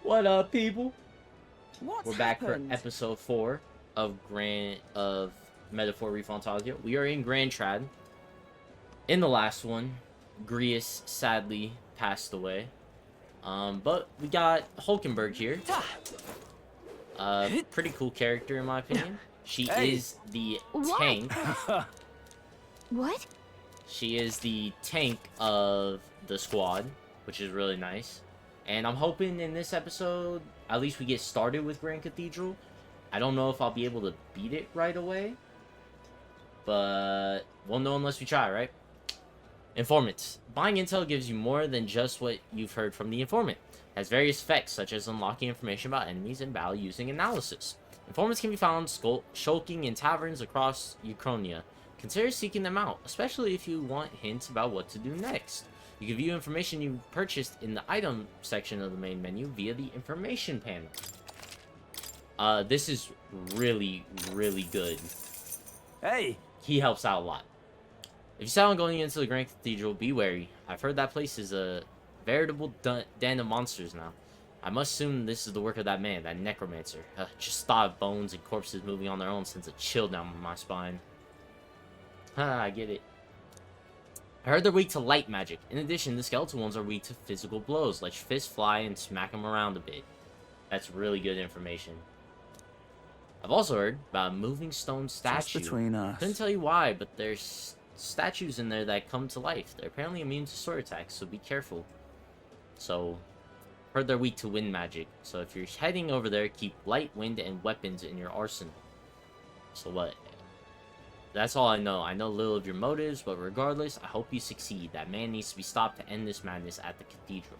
What up, people? What's We're back happened? for episode 4 of Metaphor REFANTAZIO. We are in Grand Trad. In the last one, Grius sadly passed away. But we got Hulkenberg here. Pretty cool character in my opinion. She is the tank. What? She is the tank of the squad, which is really nice. And I'm hoping in this episode, at least we get started with Grand Cathedral. I don't know if I'll be able to beat it right away. But we'll know unless we try, right? Informants. Buying intel gives you more than just what you've heard from the informant. It has various effects, such as unlocking information about enemies and battle using analysis. Informants can be found skulking in taverns across Ukrainia. Consider seeking them out, especially if you want hints about what to do next. You can view information you purchased in the item section of the main menu via the information panel. This is really, really good. Hey! He helps out a lot. If you set on going into the Grand Cathedral, be wary. I've heard that place is a veritable den of monsters now. I must assume this is the work of that man, that necromancer. Just thought of bones and corpses moving on their own sends a chill down my spine. I get it. I heard they're weak to light magic. In addition, the skeletal ones are weak to physical blows. Let your fist fly and smack them around a bit. That's really good information. I've also heard about a moving stone statue. Just between us. Couldn't tell you why, but there's statues in there that come to life. They're apparently immune to sword attacks, so be careful. So, heard they're weak to wind magic. So if you're heading over there, keep light, wind, and weapons in your arsenal. So what? That's all I know. I know little of your motives, but regardless, I hope you succeed. That man needs to be stopped to end this madness at the cathedral.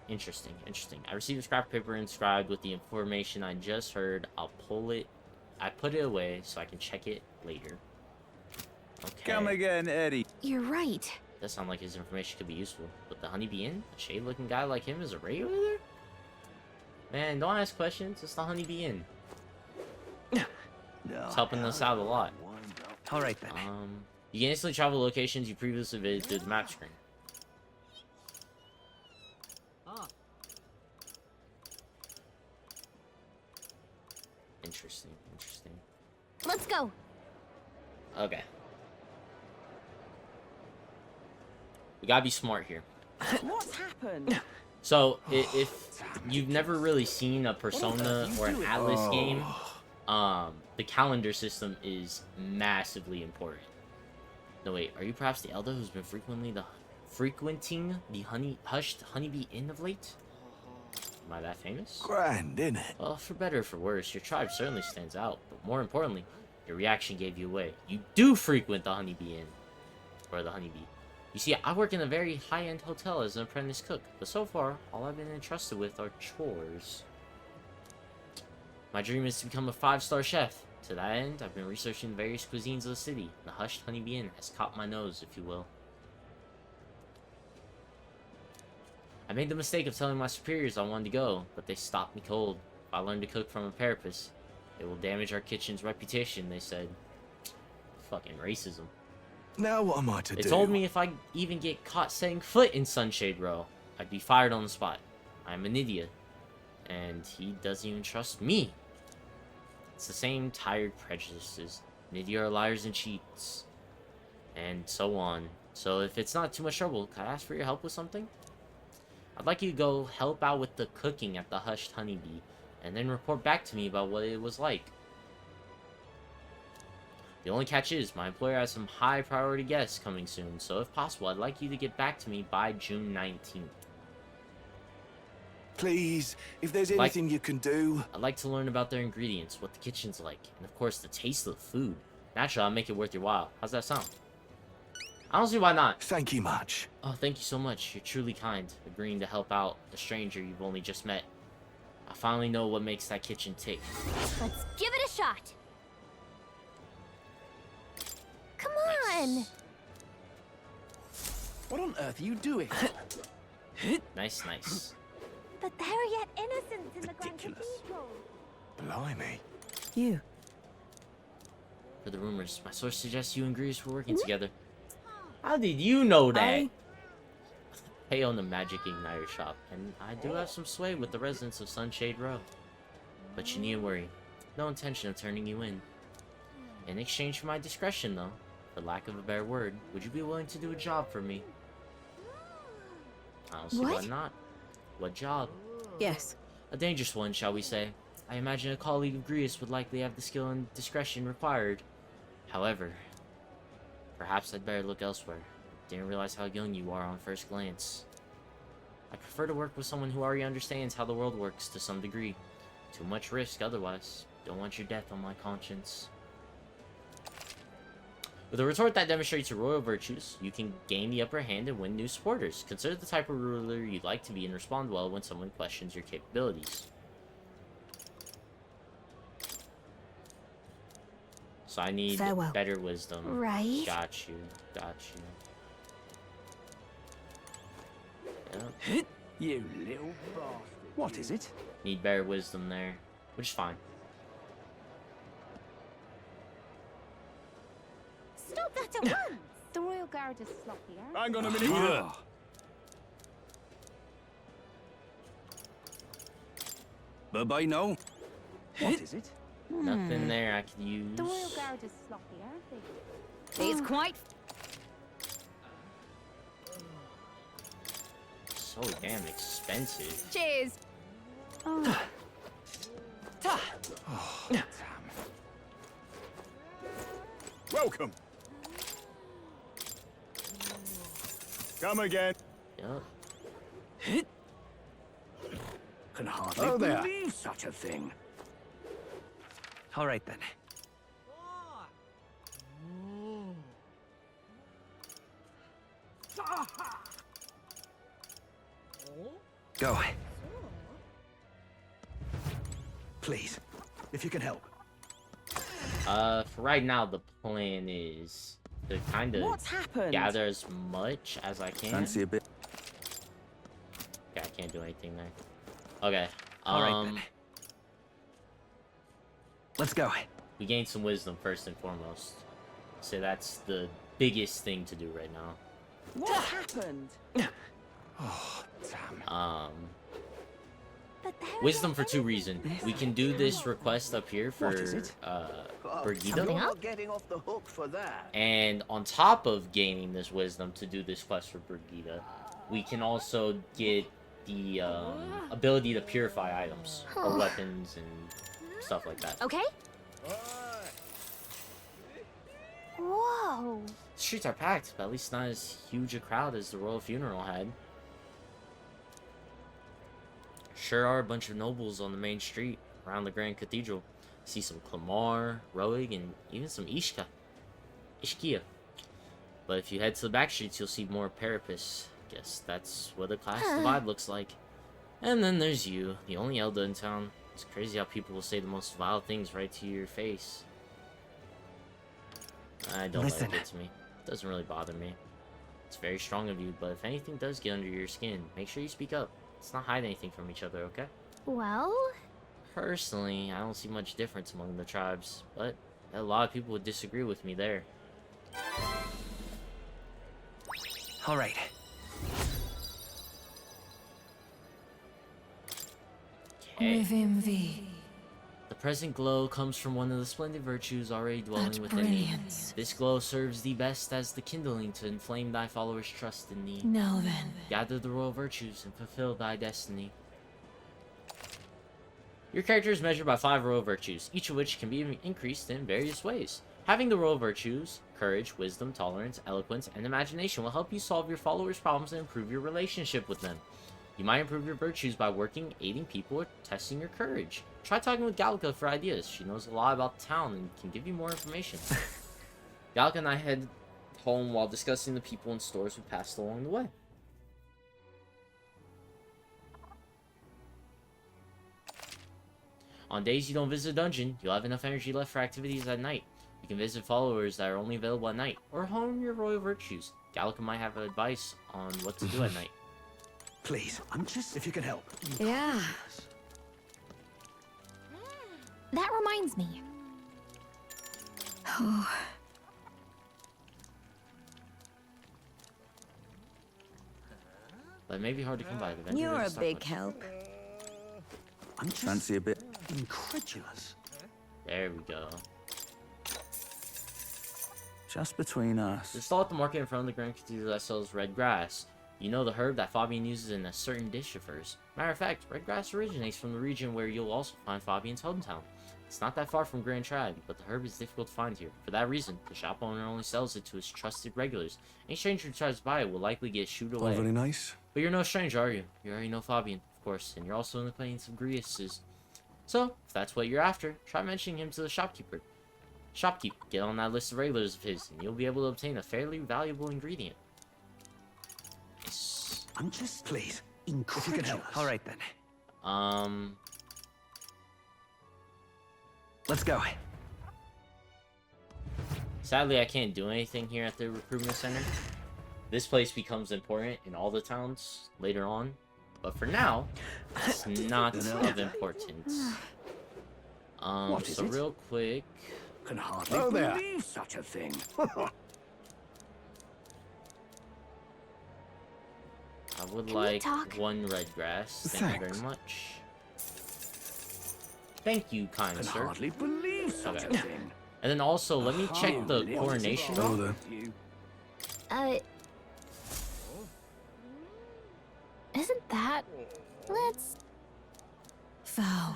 Interesting, interesting. I received a scrap paper inscribed with the information I just heard. I'll pull it. I put it away so I can check it later. Okay. Come again, Eddie. You're right. That sounds like his information could be useful. But the Honeybee Inn? A shade-looking guy like him is a regular there? Man, don't ask questions. It's the Honeybee Inn. No. It's helping us out a lot. All right then. You can instantly travel locations you previously visited through the map screen. Interesting, interesting. Let's go. Okay. We gotta be smart here. What's happened? So, if you've never really seen a Persona or an Atlas game, the calendar system is massively important. No, wait, are you perhaps the elder who's been frequenting the hushed Honeybee Inn of late? Am I that famous? Grand, innit? Well, for better or for worse, your tribe certainly stands out. But more importantly, your reaction gave you away. You do frequent the Honeybee Inn. Or the Honeybee. You see, I work in a very high-end hotel as an apprentice cook. But so far, all I've been entrusted with are chores. My dream is to become a 5-star chef. To that end, I've been researching various cuisines of the city. The hushed Honeybee Inn has caught my nose, if you will. I made the mistake of telling my superiors I wanted to go, but they stopped me cold. If I learn to cook from a parapet, it will damage our kitchen's reputation, they said. Fucking racism. Now what am I to do? They told me if I even get caught setting foot in Sunshade Row, I'd be fired on the spot. I'm an idiot. And he doesn't even trust me. It's the same tired prejudices. Nidia are liars and cheats. And so on. So if it's not too much trouble, can I ask for your help with something? I'd like you to go help out with the cooking at the Hushed Honeybee, and then report back to me about what it was like. The only catch is, my employer has some high priority guests coming soon, so if possible, I'd like you to get back to me by June 19th. Please, if there's anything you can do. I'd like to learn about their ingredients, what the kitchen's like, and of course the taste of the food. Naturally, I'll make it worth your while. How's that sound? I don't see why not. Thank you much. Oh, thank you so much. You're truly kind, agreeing to help out a stranger you've only just met. I finally know what makes that kitchen tick. Let's give it a shot. Come on. Nice. What on earth are you doing? Nice, nice. But there are yet innocents in the Grand Ridiculous. Cathedral. Blimey. You. For the rumors, my source suggests you and Grease were working together. How did you know that? I own a magic igniter shop, and I do have some sway with the residents of Sunshade Row. But you needn't worry. No intention of turning you in. In exchange for my discretion, though, for lack of a better word, would you be willing to do a job for me? I don't see why What? not. What job? Yes. A dangerous one, shall we say. I imagine a colleague of Grius would likely have the skill and discretion required. However, perhaps I'd better look elsewhere. Didn't realize how young you are on first glance. I prefer to work with someone who already understands how the world works to some degree. Too much risk otherwise. Don't want your death on my conscience. With a retort that demonstrates your royal virtues, you can gain the upper hand and win new supporters. Consider the type of ruler you'd like to be and respond well when someone questions your capabilities. So I need Farewell. better wisdom. Right. Got you. Got you. Yep. You little bastard. What is it? Need better wisdom there. Which is fine. Stop that at once! The Royal Guard is sloppy, aren't Hang on a minute. Bye-bye now. What is it? Nothing there I could use. The Royal Guard is sloppy, aren't they? It's quite... So damn expensive. Cheers! Oh, Welcome. Come again. Yup. Can hardly Oh, there. believe such a thing. All right then. Go. Please, if you can help. For right now, the plan is to kind of What's happened? gather as much as I can. Fancy a bit. Yeah, I can't do anything there. Okay. All right then. Let's go. We gained some wisdom first and foremost. So that's the biggest thing to do right now. What happened? Oh, damn. But there Wisdom are for two reasons. We can do this request up here for What is it? Brigida. Something up? Not getting off the hook for that. And on top of gaining this wisdom to do this quest for Brigida, we can also get the ability to purify items or weapons and stuff like that. Okay? Whoa! The streets are packed, but at least not as huge a crowd as the royal funeral had. Sure are a bunch of nobles on the main street around the Grand Cathedral. See some Clamar, Roig, and even some Ishkia. But if you head to the back streets, you'll see more Parapus. Guess that's what the class divide looks like. And then there's you, the only Elda in town. It's crazy how people will say the most vile things right to your face. I don't let Listen. it get to me. It doesn't really bother me. It's very strong of you, but if anything does get under your skin, make sure you speak up. Let's not hide anything from each other, okay? Well... Personally, I don't see much difference among the tribes, but a lot of people would disagree with me there. All right. Okay. The present glow comes from one of the splendid virtues already dwelling within me. This glow serves thee best as the kindling to inflame thy followers' trust in thee. Now then. Gather the royal virtues and fulfill thy destiny. Your character is measured by 5 royal virtues, each of which can be increased in various ways. Having the royal virtues, courage, wisdom, tolerance, eloquence, and imagination will help you solve your followers' problems and improve your relationship with them. You might improve your virtues by working, aiding people, or testing your courage. Try talking with Gallica for ideas. She knows a lot about the town and can give you more information. Gallica and I head home while discussing the people and stores we passed along the way. On days you don't visit a dungeon, you'll have enough energy left for activities at night. You can visit followers that are only available at night, or hone your royal virtues. Gallica might have advice on what to do at night. Please, if you can help. Yeah. That reminds me. but it may be hard to come by. The vendor You're doesn't a stock big much. help. I'm just Fancy a bit? incredulous. There we go. Just between us. The stall at the market in front of the Grand Cathedral that sells red grass. You know the herb that Fabian uses in a certain dish of hers. Matter of fact, red grass originates from the region where you'll also find Fabian's hometown. It's not that far from Grand Trad, but the herb is difficult to find here. For that reason, the shop owner only sells it to his trusted regulars. Any stranger who tries to buy it will likely get shooed away. Not very nice. But you're no stranger, are you? You already know Fabian, of course, and you're also an acquaintance of Grius's. So, if that's what you're after, try mentioning him to the shopkeeper. Shopkeep, get on that list of regulars of his, and you'll be able to obtain a fairly valuable ingredient. Nice. I'm just Please. incredulous. If you can help. All right then. Let's go. Sadly, I can't do anything here at the recruitment center. This place becomes important in all the towns later on, but for now, it's not of importance. What is so it? real quick, Can hardly Oh, there. believe such a thing. I would Can we like talk? one red grass. Thank you Thanks. very much. Thank you, kind Can sir. hardly believe such Okay. a thing. And then also, let me check the Really? coronation. Oh, there. Isn't that? Let's. Vow.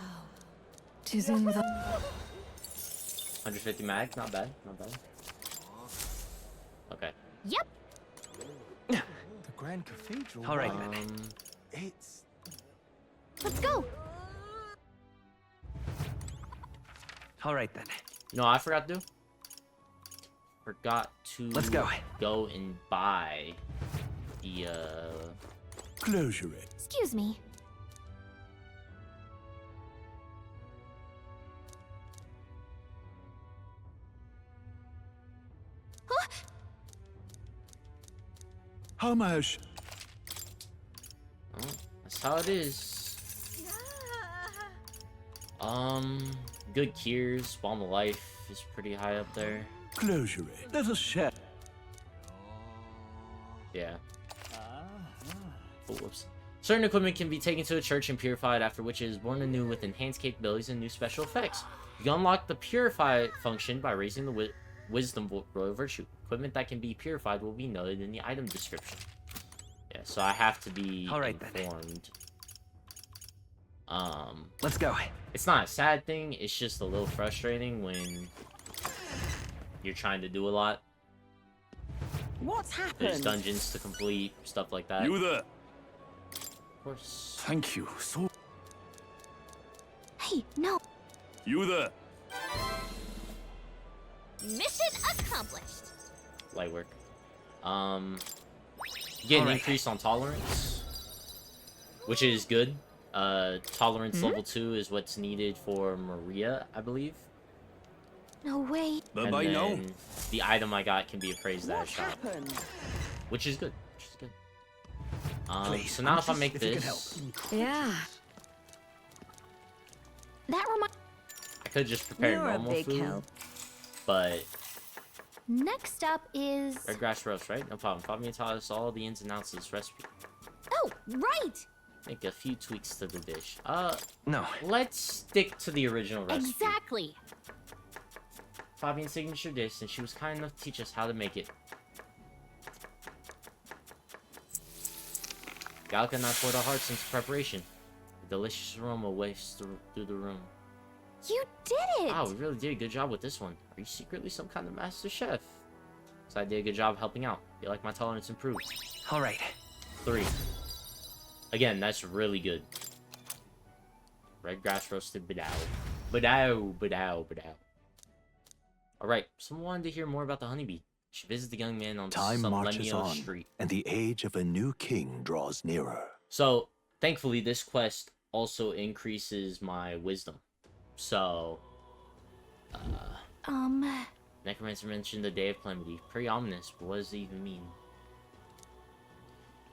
Tis in the 150 mag, not bad, not bad. Okay. Yep. The Grand Cathedral. All right then. It's Let's go. All right then. You know what I forgot to do? Forgot to Let's go. go and buy the closure it. Excuse me. How much? oh, that's how it is. Good cures, Balm of Life is pretty high up there. Closure it. Let us share. Yeah. Oh, whoops. Certain equipment can be taken to a church and purified, after which it is born anew with enhanced capabilities and new special effects. You can unlock the Purify function by raising the Wisdom Royal Virtue. Equipment that can be purified will be noted in the item description. Yeah, so I have to be All right, then. informed. Let's go. It's not a sad thing, it's just a little frustrating when you're trying to do a lot. What's There's happened? dungeons to complete, stuff like that. You there? Of course. Thank you. So Hey, no. you there? Mission accomplished. Light work. Get an Alright. increase on tolerance, which is good. Tolerance level 2 is what's needed for Maria, I believe. No way. And Bye now. then the item I got can be appraised at a What's shop, happened? which is good. Which is good. Please. So now I'm if I just- make if you can help. this, Yeah. That reminds. I could just prepare You're a normal big food, help. but Next up is. red grass roast, right? No problem. Fabian taught us all the ins and outs of this recipe. Oh, right. Make a few tweaks to the dish. No. Let's stick to the original recipe. Exactly. Fabian's signature dish, and she was kind enough to teach us how to make it. Galka and I poured our hearts into preparation. The delicious aroma wafts through the room. You did it. Wow, we really did a good job with this one. Are you secretly some kind of master chef? So I did a good job helping out. Feel like my tolerance improved. All right. 3. Again, that's really good. Red grass roasted badao. Badao, badao, badao. Alright, someone wanted to hear more about the honeybee. She visited the young man on Time some marches Lemio on, street. and the age of a new king draws nearer. So, thankfully, this quest also increases my wisdom. So, Necromancer mentioned the Day of Calamity. Pretty ominous, but what does it even mean?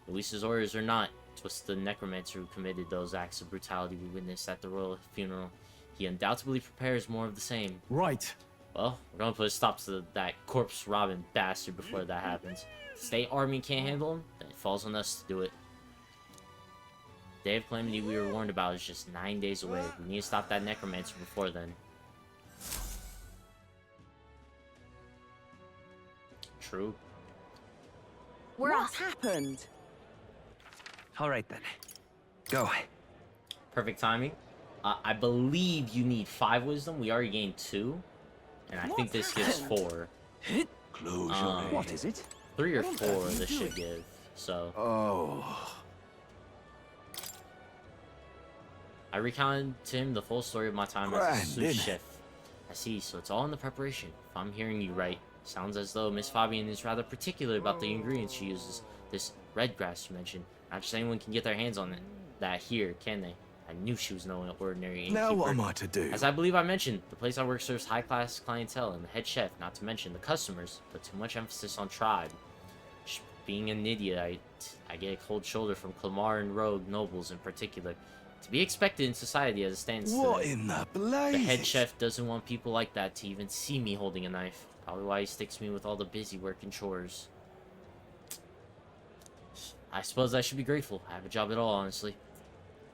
Luis's orders or not, it was the Necromancer who committed those acts of brutality we witnessed at the royal funeral. He undoubtedly prepares more of the same. Right. Well, we're gonna put a stop to that corpse-robbing bastard before that happens. If the state army can't handle him, then it falls on us to do it. Day of Calamity we were warned about is just 9 days away. We need to stop that necromancer before then. True. We're What's off. happened? All right then. Go. Perfect timing. I believe you need 5 wisdom. We already gained 2. And I think this gives 4. Close your Um, eyes. What is it? 3 or What on 4 earth are you this should doing? give. So Oh. I recounted to him the full story of my time as a Grand, sous isn't it? chef. I see, so it's all in the preparation. If I'm hearing you right, sounds as though Miss Fabian is rather particular about the ingredients she uses. This red grass you mentioned. Not just anyone can get their hands on it. That here, can they? I knew she was no ordinary innkeeper. Now what am I to do? As I believe I mentioned, the place I work serves high-class clientele and the head chef, not to mention the customers, but too much emphasis on tribe. Just being an idiot, I get a cold shoulder from Clamar and Rogue nobles in particular. To be expected in society as it stands What today. in the The blazes? head chef doesn't want people like that to even see me holding a knife. Probably why he sticks me with all the busy work and chores. I suppose I should be grateful I have a job at all, honestly.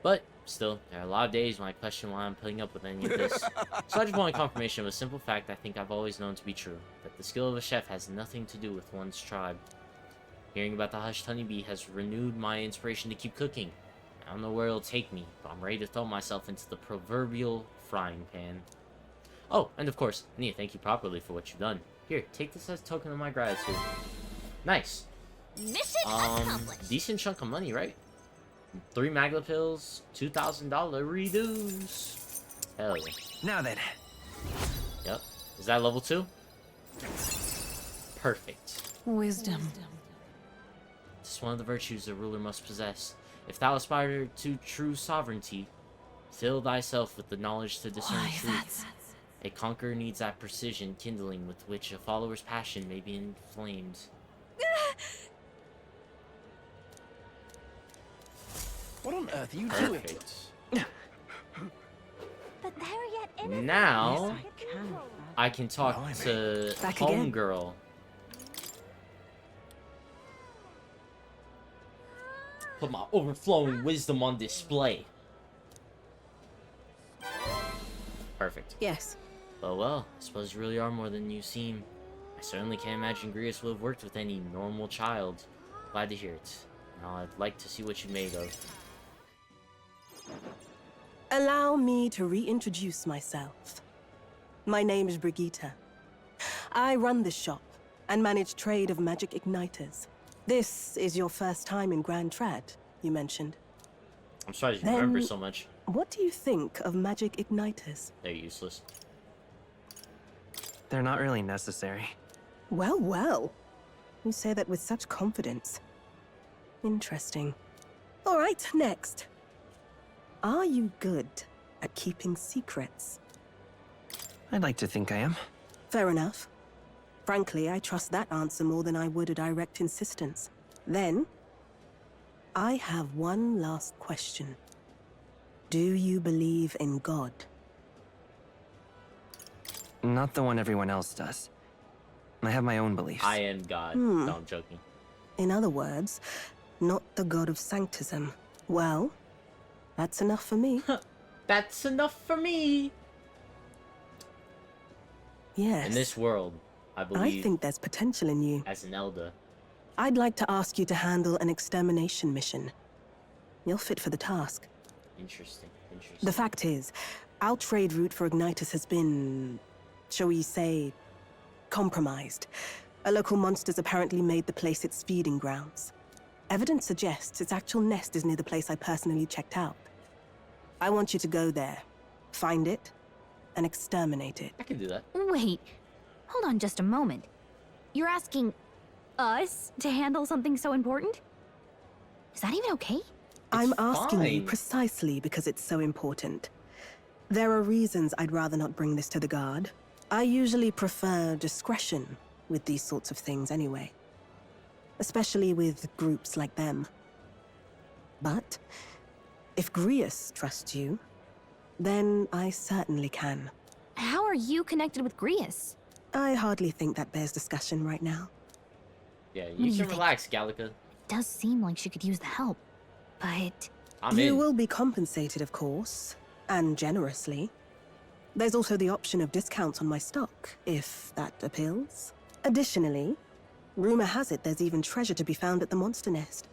But, still, there are a lot of days when I question why I'm putting up with any of this. So I just wanted confirmation of a simple fact I think I've always known to be true. That the skill of a chef has nothing to do with one's tribe. Hearing about the hushed honeybee has renewed my inspiration to keep cooking. I don't know where it'll take me, but I'm ready to throw myself into the proverbial frying pan. Oh, and of course, I need to thank you properly for what you've done. Here, take this as a token of my gratitude. Nice. Mission accomplished. Decent chunk of money, right? 3 Magla pills, $2,000 reduce. Hell yeah. Now then. Yep. Is that level 2? Perfect. Wisdom. This is one of the virtues a ruler must possess. If thou aspire to true sovereignty, fill thyself with the knowledge to discern Why, truth. that's... A conqueror needs that precision kindling with which a follower's passion may be inflamed. What on earth are you doing? Perfect. But there are yet innocent Now, cathedral. I can talk Blimey. to Back again. Homegirl. Put my overflowing wisdom on display. Perfect. Yes. Well, I suppose you really are more than you seem. I certainly can't imagine Grius would have worked with any normal child. Glad to hear it. Now I'd like to see what you're made of. Allow me to reintroduce myself. My name is Brigitte. I run this shop and manage trade of magic igniters. This is your first time in Grand Trad, you mentioned. I'm sorry you Then- remember so much. What do you think of magic igniters? They're useless. They're not really necessary. Well, well. You say that with such confidence. Interesting. All right, next. Are you good at keeping secrets? I'd like to think I am. Fair enough. Frankly, I trust that answer more than I would a direct insistence. Then, I have one last question. Do you believe in God? Not the one everyone else does. I have my own beliefs. I am God. No, I'm joking. In other words, not the God of sanctism. Well, that's enough for me. That's enough for me. Yes. In this world, I believe, I think there's potential in you. as an elder. I'd like to ask you to handle an extermination mission. You're fit for the task. Interesting. The fact is, our trade route for Ignitus has been, shall we say, compromised. A local monster's apparently made the place its feeding grounds. Evidence suggests its actual nest is near the place I personally checked out. I want you to go there, find it, and exterminate it. I can do that. Wait, hold on just a moment. You're asking us to handle something so important? Is that even okay? I'm asking you fine. precisely because it's so important. There are reasons I'd rather not bring this to the guard. I usually prefer discretion with these sorts of things anyway. Especially with groups like them. But if Grius trusts you, then I certainly can. How are you connected with Grius? I hardly think that bears discussion right now. Yeah, do you you can think? relax, Gallica. It does seem like she could use the help, but I'm You in. will be compensated, of course, and generously. There's also the option of discounts on my stock, if that appeals. Additionally, rumor has it there's even treasure to be found at the monster nest.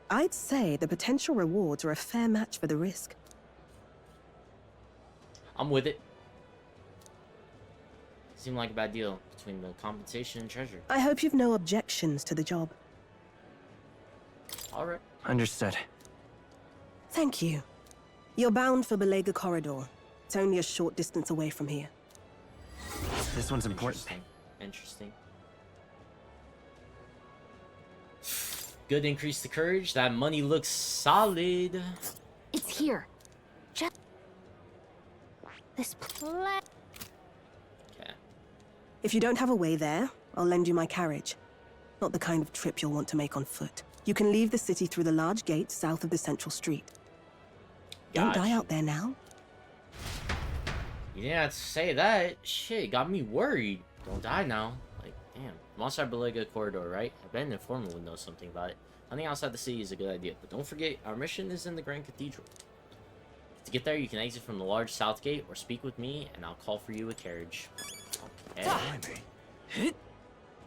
I'd say the potential rewards are a fair match for the risk. I'm with it. Seemed like a bad deal between the compensation and treasure. I hope you've no objections to the job. All right. Understood. Thank you. You're bound for Belega Corridor. It's only a short distance away from here. This one's important. Interesting. Good increase to courage. That money looks solid. It's here. Just this place. Okay. If you don't have a way there, I'll lend you my carriage. Not the kind of trip you'll want to make on foot. You can leave the city through the large gate south of the central street. Don't die Gotcha. out there now. You didn't have to say that. Shit, got me worried. Don't die now. Like, damn. Monster Belega Corridor, right? I bet an informant would know something about it. Hunting outside the city is a good idea, but don't forget, our mission is in the Grand Cathedral. To get there, you can exit from the large south gate or speak with me, and I'll call for you a carriage. Okay.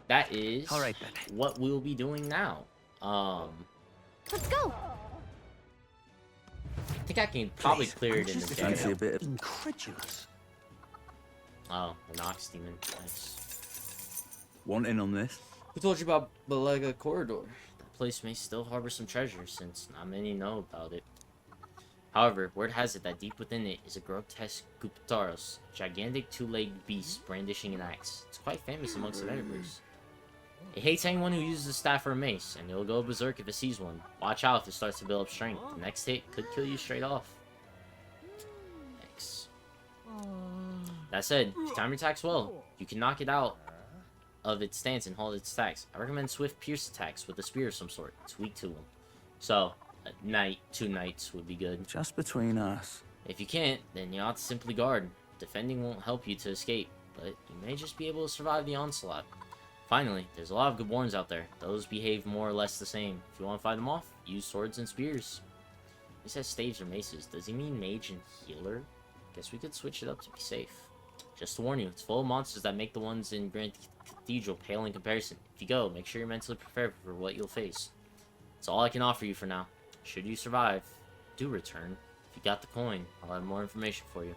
That is All right, then. what we'll be doing now. Let's go. I think I can probably clear it in the Fancy day. a bit of Incredulous. Oh, the Nox Demon. Nice. want in on this? Who told you about Belega Corridor? That place may still harbor some treasure, since not many know about it. However, word has it that deep within it is a grotesque Guptaros, gigantic two-legged beast brandishing an axe. It's quite famous amongst the Veterans. It hates anyone who uses a staff or a mace, and it'll go berserk if it sees one. Watch out if it starts to build up strength. The next hit could kill you straight off. Thanks. That said, if you time your attacks well, you can knock it out of its stance and hold its attacks. I recommend swift pierce attacks with a spear of some sort. It's weak to them. So, a knight, 2 knights would be good. Just between us. If you can't, then you ought to simply guard. Defending won't help you to escape, but you may just be able to survive the onslaught. Finally, there's a lot of good warns out there. Those behave more or less the same. If you want to fight them off, use swords and spears. He says staves or maces. Does he mean mage and healer? Guess we could switch it up to be safe. Just to warn you, it's full of monsters that make the ones in Grand Cathedral pale in comparison. If you go, make sure you're mentally prepared for what you'll face. That's all I can offer you for now. Should you survive, do return. If you got the coin, I'll have more information for you.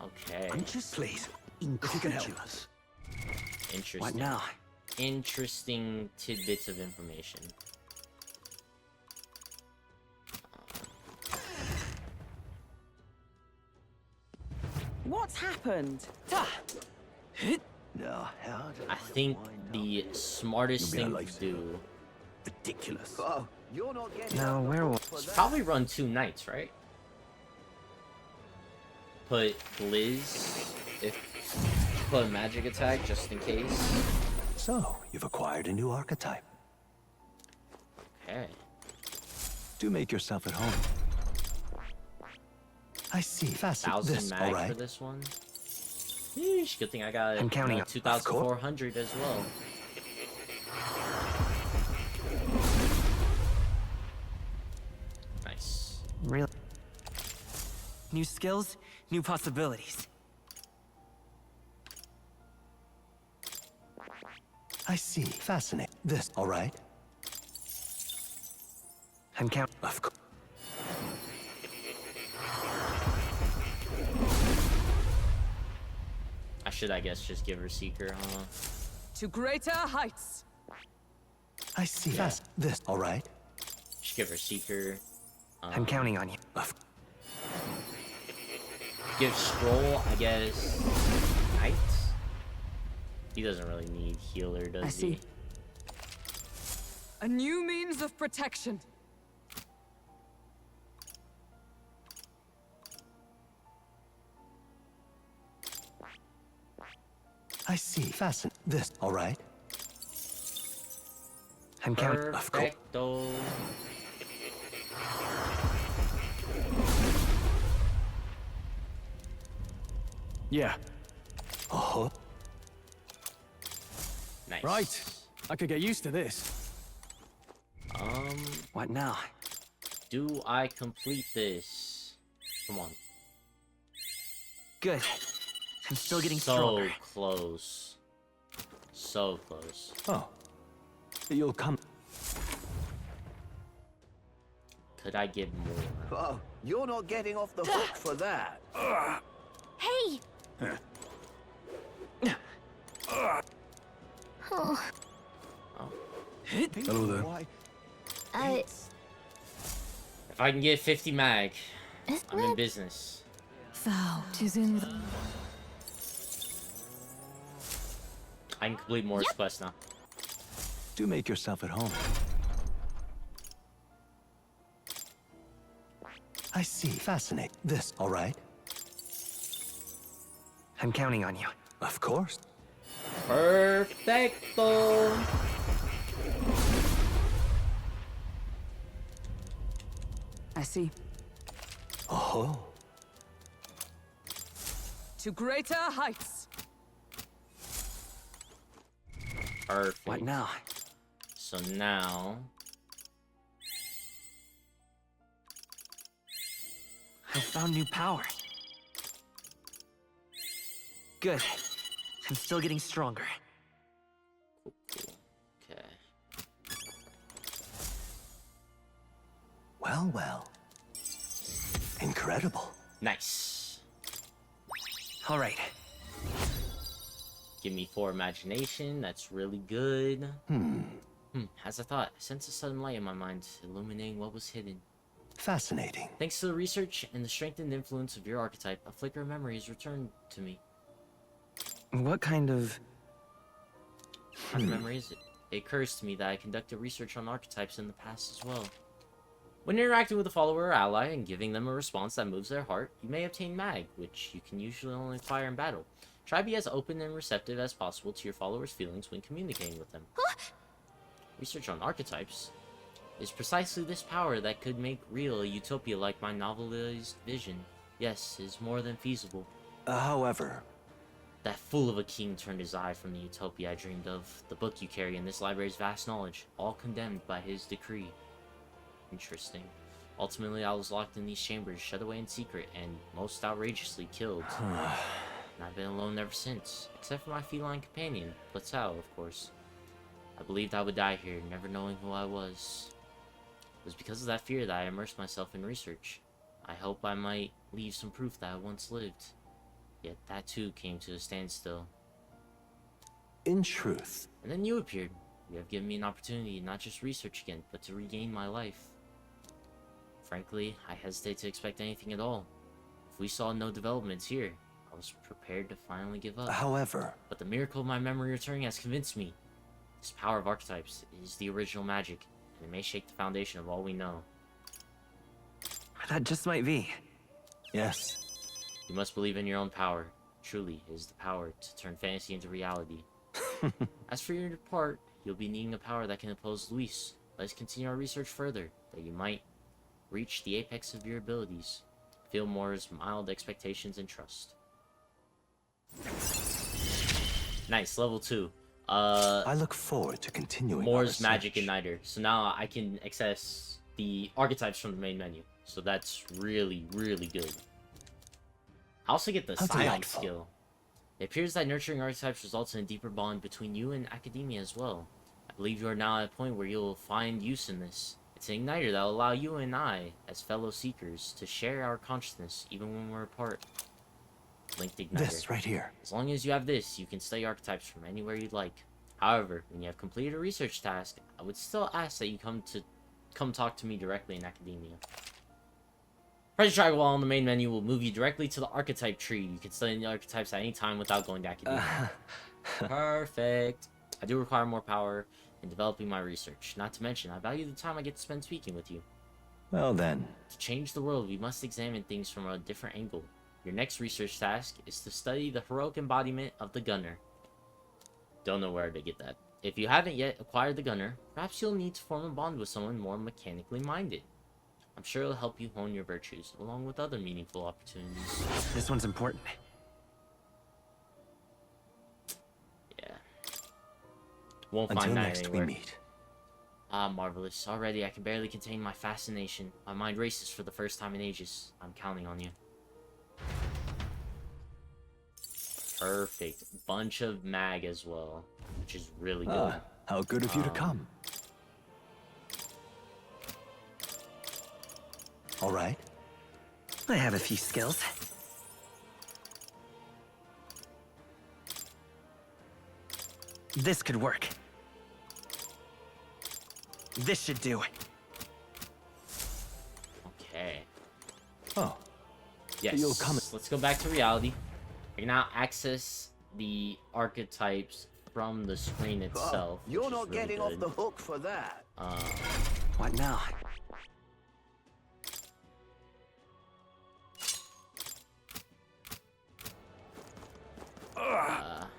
Okay. Please. Incredulous. Interesting. What now? Interesting tidbits of information. What's happened? No, how did I think the smartest You'll be thing a to do ridiculous. Oh, you're not getting No, werewolf. is probably run 2 knights, right? Put Blizz, put a magic attack just in case. So, you've acquired a new archetype. Okay. Do make yourself at home. I see. Fascinating. 1000 This, all mag right. for this one. Yeesh, good thing I got I'm counting on- 2,400 as well. Nice. Really? New skills, new possibilities. I see. Fascinating. This, all right. I'm counting. Of course. I should, I guess, just give her Seeker, huh? To greater heights. I see. Yeah. This, all right. Just give her Seeker. I'm counting on you. Of Give Stroll, I guess, Knight? He doesn't really need healer, does I see. he? A new means of protection. I see. Fascinating. This, all right. I'm counting. Perfecto. Yeah, Oh, Nice. right. I could get used to this. What now? Do I complete this? Come on. Good. I'm still getting so stronger. close. So close. Oh. You'll come. Could I get more? Oh, you're not getting off the hook for that. Hey! Oh, Hello there. If I can get 50 mag, isn't I'm in it? business. Thou, 'tis in the... I can complete Moore's quest now. Do make yourself at home. I see. Fascinating. This, all right? I'm counting on you. Of course. Perfecto. I see. Oh. To greater heights. Perfect. What now? So now, I found new power. Good. I'm still getting stronger. okay. Well, well. Incredible. Nice. All right. Give me 4 imagination. That's really good. As I thought, I sensed a sudden light in my mind, illuminating what was hidden. Fascinating. Thanks to the research and the strengthened influence of your archetype, a flicker of memory is returned to me. What kind of... What kind of memory is it? It occurs to me that I conducted research on archetypes in the past as well. When interacting with a follower or ally and giving them a response that moves their heart, you may obtain mag, which you can usually only acquire in battle. Try to be as open and receptive as possible to your followers' feelings when communicating with them. Research on archetypes is precisely this power that could make real a utopia like my novelized vision. Yes, is more than feasible. However, That fool of a king turned his eye from the utopia I dreamed of. The book you carry in this library's vast knowledge, all condemned by his decree. Interesting. Ultimately, I was locked in these chambers, shut away in secret, and most outrageously killed. And I've been alone ever since, except for my feline companion, Plateau, of course. I believed I would die here, never knowing who I was. It was because of that fear that I immersed myself in research. I hope I might leave some proof that I once lived. Yet that too came to a standstill. in truth, And then you appeared. You have given me an opportunity not just research again, but to regain my life. Frankly, I hesitate to expect anything at all. If we saw no developments here, I was prepared to finally give up. however, But the miracle of my memory returning has convinced me. This power of archetypes is the original magic, and it may shake the foundation of all we know. That just might be. yes, You must believe in your own power. Truly, it is the power to turn fantasy into reality. As for your part, you'll be needing a power that can oppose Luis. Let's continue our research further, that you might reach the apex of your abilities. Feel Moore's mild expectations and trust. Nice, level 2. I look forward to continuing our Moore's Magic research. Igniter. So now I can access the archetypes from the main menu. So that's really, really good. I also get the How Psionic delightful. skill. It appears that nurturing archetypes results in a deeper bond between you and academia as well. I believe you are now at a point where you'll find use in this. It's an igniter that will allow you and I, as fellow seekers, to share our consciousness even when we're apart. Linked igniter. This right here. As long as you have this, you can study archetypes from anywhere you'd like. However, when you have completed a research task, I would still ask that you come talk to me directly in academia. Press triangle while on the main menu will move you directly to the archetype tree. You can study the archetypes at any time without going to academia. Perfect. I do require more power in developing my research. Not to mention, I value the time I get to spend speaking with you. Well then, To change the world, we must examine things from a different angle. Your next research task is to study the heroic embodiment of the gunner. Don't know where to get that. If you haven't yet acquired the gunner, perhaps you'll need to form a bond with someone more mechanically minded. I'm sure it'll help you hone your virtues, along with other meaningful opportunities. This one's important. Yeah. Won't until find that next anywhere. we meet. Ah, marvelous. Already, I can barely contain my fascination. My mind races for the first time in ages. I'm counting on you. Perfect. Bunch of mag as well, which is really good. Ah, how good of you to come. All right. I have a few skills. This could work. This should do. Okay. Oh, Yes. You'll come- Let's go back to reality. I can now access the archetypes from the screen itself. You're which is not really getting good. off the hook for that. What now?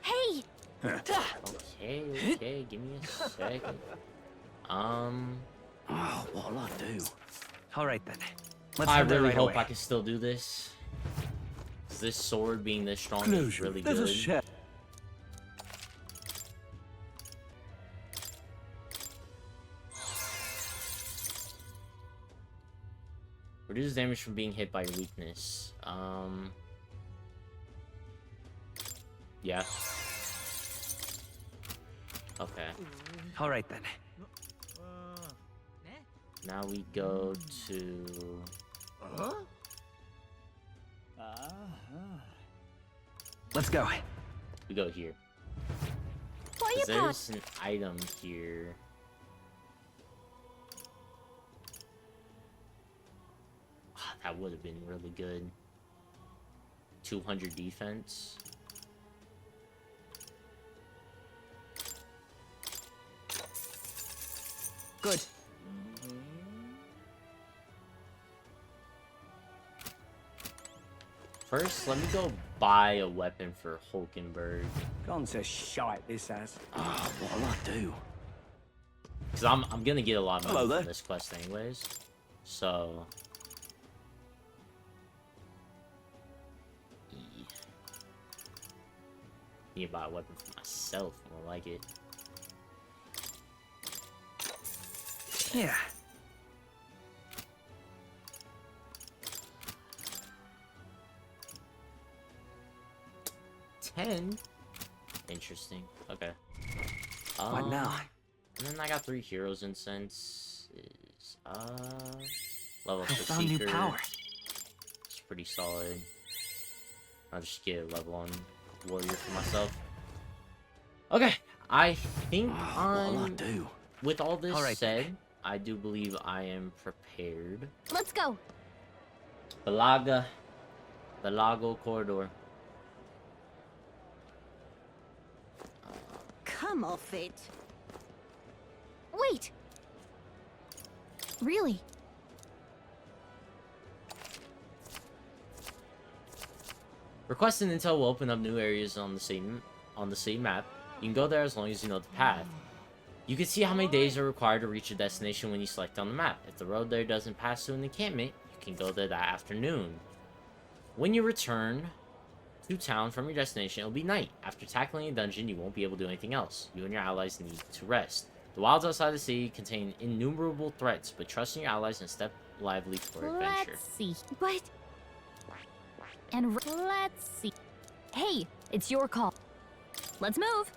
Hey! Okay, give me a second. Oh, what'll I do? All right then. Let's I head there really right hope away. I can still do this. 'Cause this sword being this strong is really There's a good. shed. Reduce damage from being hit by your weakness. Yeah. Okay. All right then. Now we go to... Let's go. We go here. What 'Cause you pot? there's an item here. Ah, that would have been really good. 200 defense. Good. First, let me go buy a weapon for Hulkenberg. Gone to shite, this has. Ah, what'll I do? Because I'm gonna get a lot of Hello money there. from this quest anyways. So... Need to buy a weapon for myself, more like it. Yeah. Interesting. Okay. What now? And then I got 3 heroes incense. Level up I the found new Seeker. power. It's pretty solid. I'll just get a level 1 warrior for myself. Okay, I think What'll I I'm... do? With all this All right, said, I do believe I am prepared. Let's go. The Lago Corridor. Come off it. Wait! Really? Requesting intel will open up new areas on the same map. You can go there as long as you know the path. You can see how many days are required to reach a destination when you select on the map. If the road there doesn't pass through an encampment, you can go there that afternoon. When you return to town from your destination, it'll be night. After tackling a dungeon, you won't be able to do anything else. You and your allies need to rest. The wilds outside the city contain innumerable threats, but trust in your allies and step lively for adventure. Let's see. But... And let's see. Hey, it's your call. Let's move.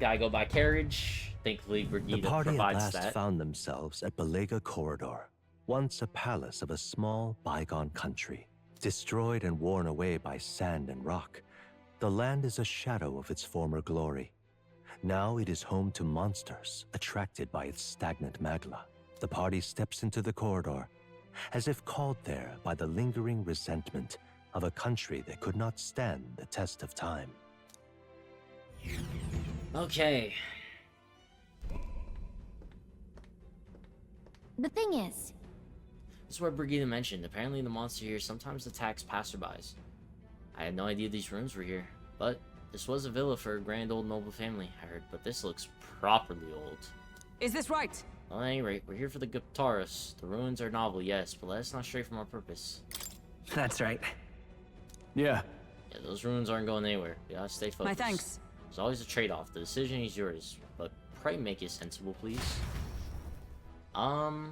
Gotta go by carriage. Thankfully, The Brigida party at provides last that. found themselves at Belega Corridor, once a palace of a small, bygone country. Destroyed and worn away by sand and rock, the land is a shadow of its former glory. Now it is home to monsters attracted by its stagnant magma. The party steps into the corridor, as if called there by the lingering resentment of a country that could not stand the test of time. Okay. The thing is, This is what Brigida mentioned. Apparently the monster here sometimes attacks passerbys. I had no idea these ruins were here, but this was a villa for a grand old noble family, I heard, but this looks properly old. Is this right? Well, at any rate, we're here for the Guitaros. The ruins are novel, yes, but let us not stray from our purpose. That's right. Yeah. Yeah, those ruins aren't going anywhere. We gotta stay focused. My thanks. There's always a trade-off. The decision is yours, but pray make it sensible, please. Oh.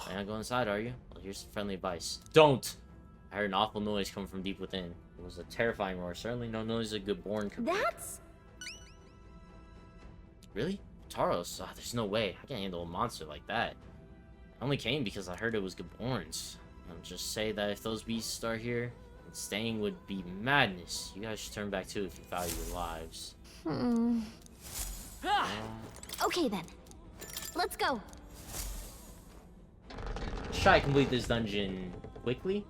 You're not going inside, are you? Well, here's some friendly advice. Don't! I heard an awful noise come from deep within. It was a terrifying roar. Certainly no noise a good born could make. That's... Really? Taros? Ah, there's no way. I can't handle a monster like that. I only came because I heard it was Gaborn's. I'll just say that if those beasts are here, then staying would be madness. You guys should turn back too if you value your lives. Okay then. Let's go. Let's try to complete this dungeon quickly.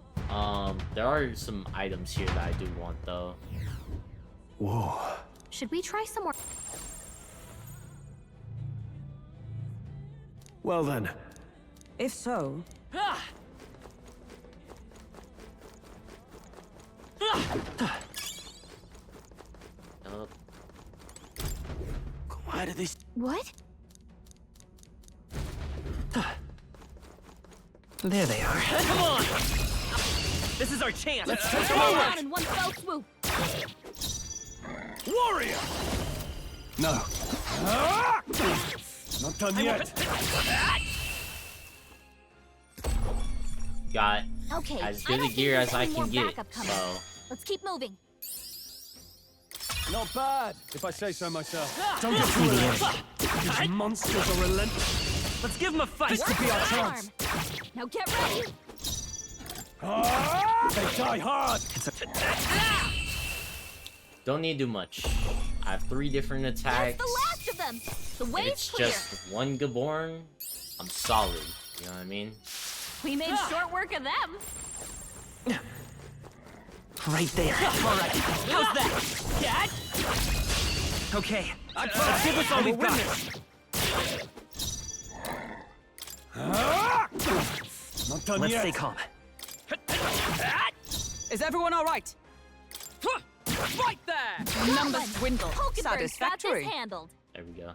There are some items here that I do want though. Whoa. Should we try some more? Well then. If so, Why do these... What? There they are. Come on! This is our chance! Let's take them all down in one fell swoop. Warrior! No. Not done yet. Got Okay, as I good don't a think gear there's as I any more can get. backup coming. So Let's keep moving. Not bad, if I say so myself. Don't get too relaxed. These monsters are relentless. Let's give him a fight! This could be our Arm. chance. Now get ready. They die hard. don't need to do much. I have 3 different That's attacks. the last of them. The If way's it's clear. just one Gaborn, I'm solid. You know what I mean? We made short work of them. Right there. Alright, how's that? Cat? Okay. Let's give us all we've got. Not done Let's yet. stay calm. is everyone all right? Right there! Numbers dwindle. Hulkenberg's got this Satisfactory. handled. There we go.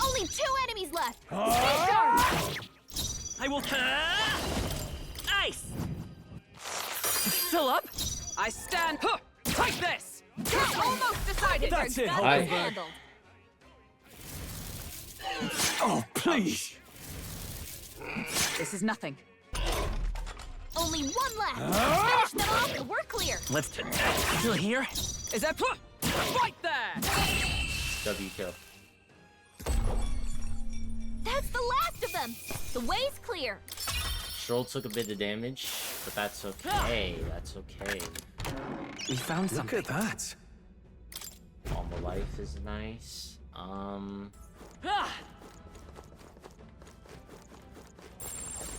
Only 2 enemies left. Stay sharp. I will... Ice! Still up? I stand. Take this! It's almost decided. That's it, Got Hulkenberg. this handled. Oh, please. This is nothing. Only 1 left. Finish them off and we're clear. Let's... Still here? Is that... Right there! W kill. That's the last of them. The way's clear. Stroll took a bit of damage, but that's okay. That's okay. We found Look something. at that. Alma life is nice.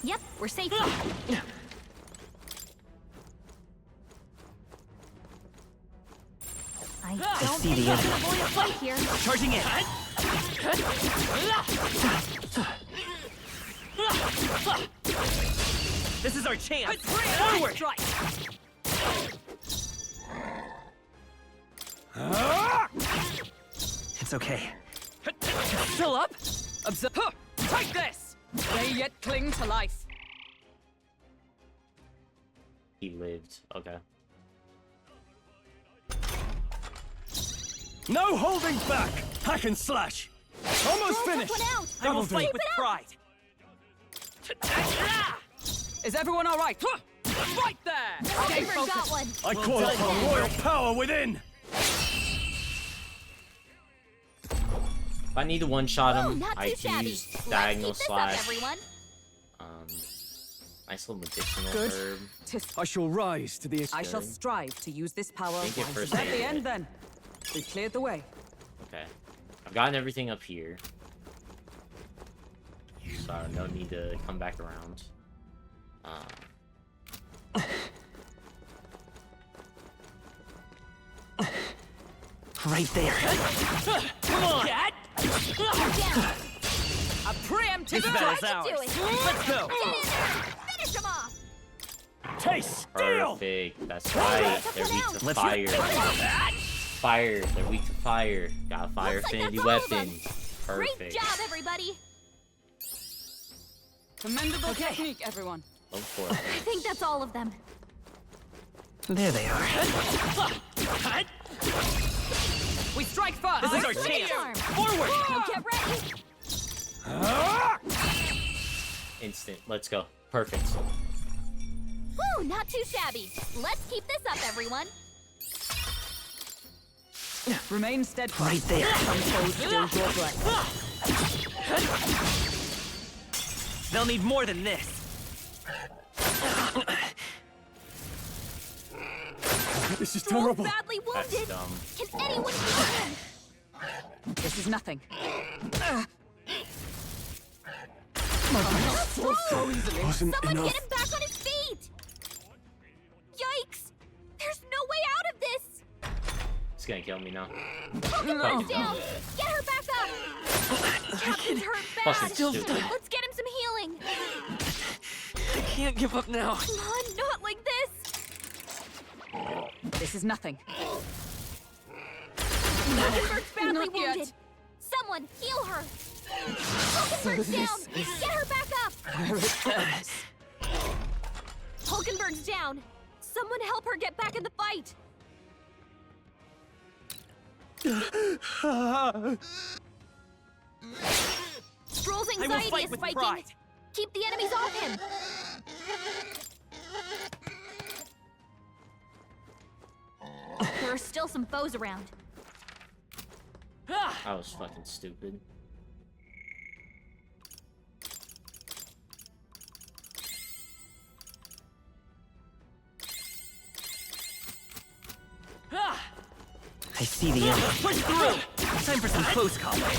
Yep, we're safe. I don't see think the I can avoid a fight here. Charging in. This is our chance! Forward! Strike! It's okay. Still up? Observe. Take this! They yet cling to life. He lived. Okay. No holding back. Hack and slash. Almost Roll finished. took one out. I will That'll do. fight with pride! Is everyone all right? Right there! Stay Hulkenberg got focused. one. I call upon royal power within. If I need to one-shot Oh, him, not I too can shabby. use Let's diagonal keep this up, slash. everyone. Nice little medicinal Good. herb. I shall rise to the I shall strive to use this power Think it wisely. first At aid. the end, then. We cleared the way. Okay. I've gotten everything up here. So no need to come back around. Right there. Come on! Cat! Down. A preemptive This attack. battle's Do ours! it. Let's go! Get in there. Finish him off. Taste steel. Perfect. That's right. They're weak to Let's fire. hear Fire. They're weak to fire. Got a fire Looks like affinity that's all of weapon. them. Perfect. Great job, everybody. Commendable technique, everyone. Oh, four. I think that's all of them. There they are. We strike first. This is our Swing chance. arm. Forward! Now get ready. Instant. Let's go. Perfect. Woo, not too shabby. Let's keep this up, everyone. Remain steadfast. Right there. Some foes still draw breath. They'll need more than this. This is Stroll's terrible. badly That's wounded. dumb. Can anyone heal him? This is nothing. Wasn't Someone enough. get him back on his feet! Yikes! There's no way out of this! It's gonna kill me now. Hulkenberg's down! Get her back up! Captain's hurt Fucking bad! stupid. Let's get him some healing! I can't give up now. Come on, not like this! This is nothing. Hulkenberg's badly Not yet. wounded! Someone, heal her! Hulkenberg's down! Get her back up! Hulkenberg's down! Someone help her get back in the fight! Stroll's will anxiety fight is with spiking! pride. Keep the enemies off him! There are still some foes around. I was fucking stupid. I see the enemy. Push through! Time for some close combat.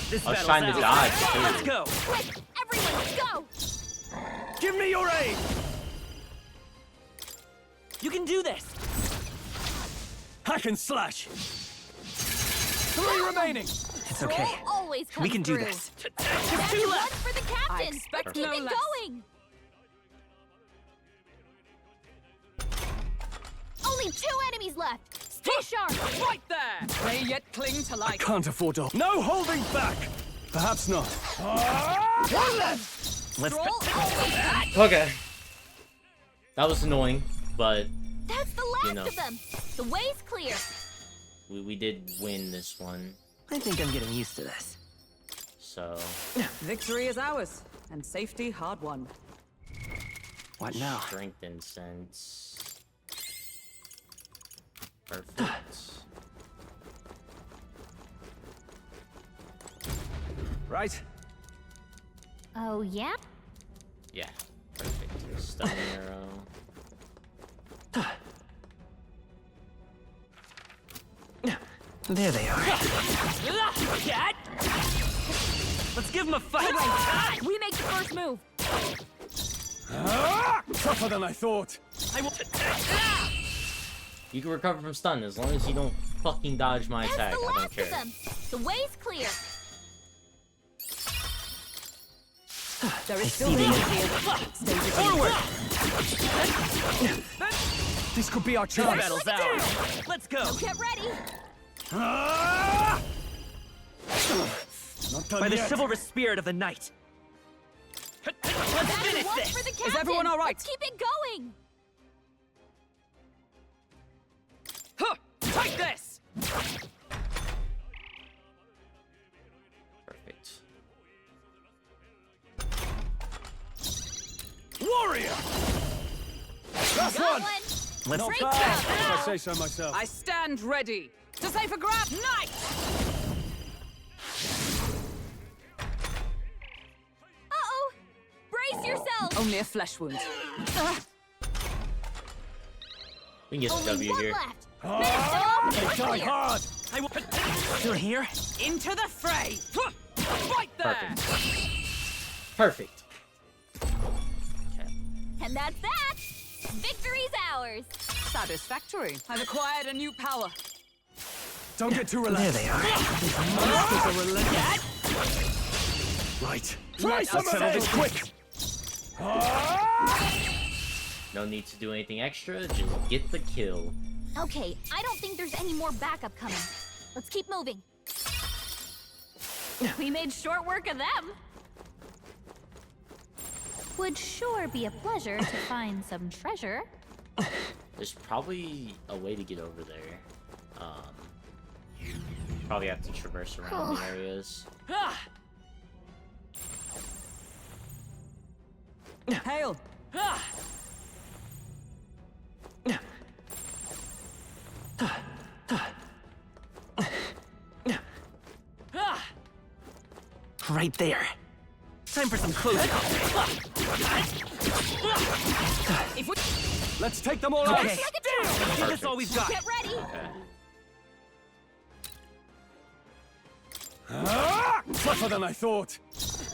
This I was battle's trying to ours. dodge, too. Let's go! Quick, everyone, go! Give me your aid! You can do this! Hack and slash. 3 remaining. It's okay. Stroll always comes We can do through. this. That's Just 2 one left! for the captain! expect Let's keep no it less. going! Only 2 enemies left! Stay sharp! Right there! They yet cling to life. Can't afford to. No holding back. Perhaps not. One left. Let's Stroll always comes. Okay. That was annoying, but That's the last know. of them! The way's clear! we did win this one. I think I'm getting used to this. So, Victory is ours, and safety hard won. What now? strength and sense. Perfect. Right. Oh, yeah? Yeah, perfect. Stun arrow. There they are. Let's give them a fight! We make the first move! Tougher than I thought. I will. You can recover from stun as long as you don't fucking dodge my That's attack. the I don't last care. of them! The way's clear! There is I still see the danger enemy. here. Stay Forward! This could be our This chance. battle's ours. Let's go! Get ready! Not done By the yet. chivalrous spirit of the night. Let's That's finish one this! for the captain! Is everyone all right? Let's keep it going! Huh! Take this! Perfect. Warrior. Last Got one. one! Let's Great If job! I say so myself. I stand ready to save a grab. Knight! Uh-oh! Brace yourself! Only a flesh wound. We can get the Only W one here. left! They die hard. I will. Still here? Into the fray! Right there! Perfect. Okay. And that's that! Victory's ours! Satisfactory. I've acquired a new power. Don't get too There relaxed. they are. Monsters are relentless. Right. Try some of this quick. No need to do anything extra, just get the kill. Okay, I don't think there's any more backup coming. Let's keep moving. We made short work of them. Would sure be a pleasure to find some treasure. There's probably a way to get over there. Probably have to traverse around the areas. Hail! Right there. Time for some close combat. Let's take them all out. Okay. Let's give this all we've got. Get ready! Ah, tougher than I thought.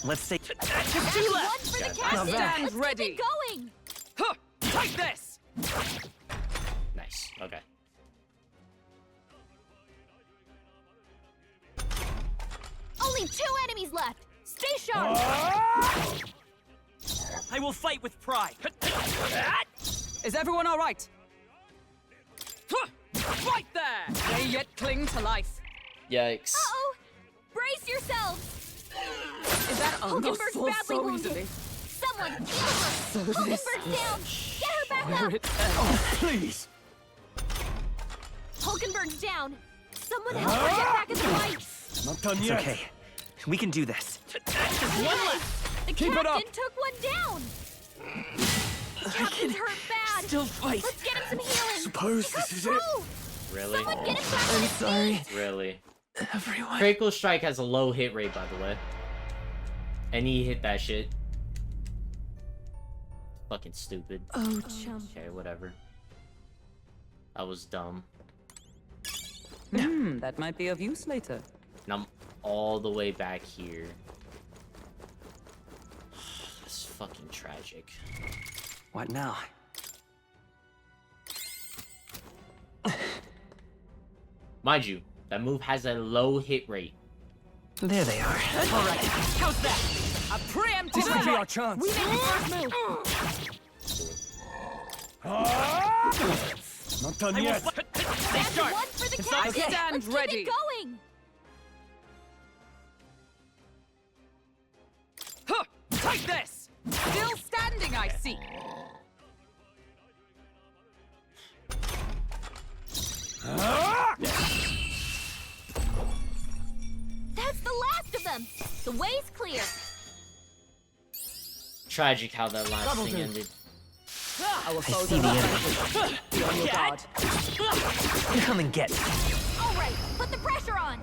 Let's take. One for the captain! Stand Let's ready. keep it going! Huh! Take this! Nice. Okay. Only 2 enemies left! Stay sharp! I will fight with pride. Is everyone all right? Right there! They yet cling to life. Yikes. Uh-oh! Brace yourselves! Is that Hulkenberg's fall badly so wounded. easily? Someone, heal her! Hulkenberg's down! Get her back up! Please. Hulkenberg's down! Someone help her get back in the fight! Not done It's yet. okay. We can do this. Just one left! The Keep it up. captain took one down! The captain's hurt bad! Still fight. Let's get him some healing! Suppose Look this is through! it. Really? Someone get him back on I'm his sorry, feet! Really? everyone. Critical Strike has a low hit rate, by the way. And he hit that shit. Fucking stupid. Oh, chump. Okay, whatever. That was dumb. That might be of use later. And I'm all the way back here. That's fucking tragic. What now? Mind you, that move has a low hit rate. There they are. All right. How's that? A preemptive This could be our attack. chance. We make the first move. Not done I will yet. fight. Stay That's sharp. one for the It's not captain! okay. Stand Let's ready. keep it going! Huh! Take this! Still standing, I see. That's the last of them! The way's clear! Tragic how that last thing ended. Our I foes see are the not enemy. vanquished. Be on your guard. Come and get me. Alright, put the pressure on!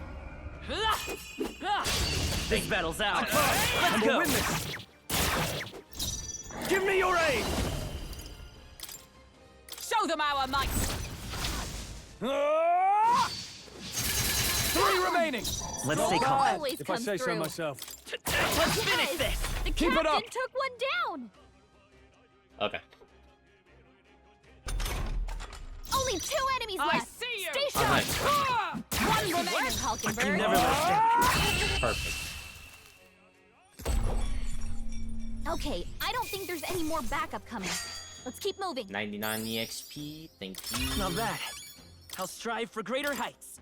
This battle's out. And Let's we'll go. win this. Give me your aid. Show them our might. Ah! 3 remaining. Let's stay calm. Always If I comes say so through. myself. Let's finish Guys, this. the Keep it captain up. took one down! Okay. Only 2 enemies I left! see you. Stay Oh, sharp! nice. One remaining, You Hulkenberg! never let us down. Perfect. Okay, I don't think there's any more backup coming. Let's keep moving. 99 EXP, thank you. Not bad. I'll strive for greater heights.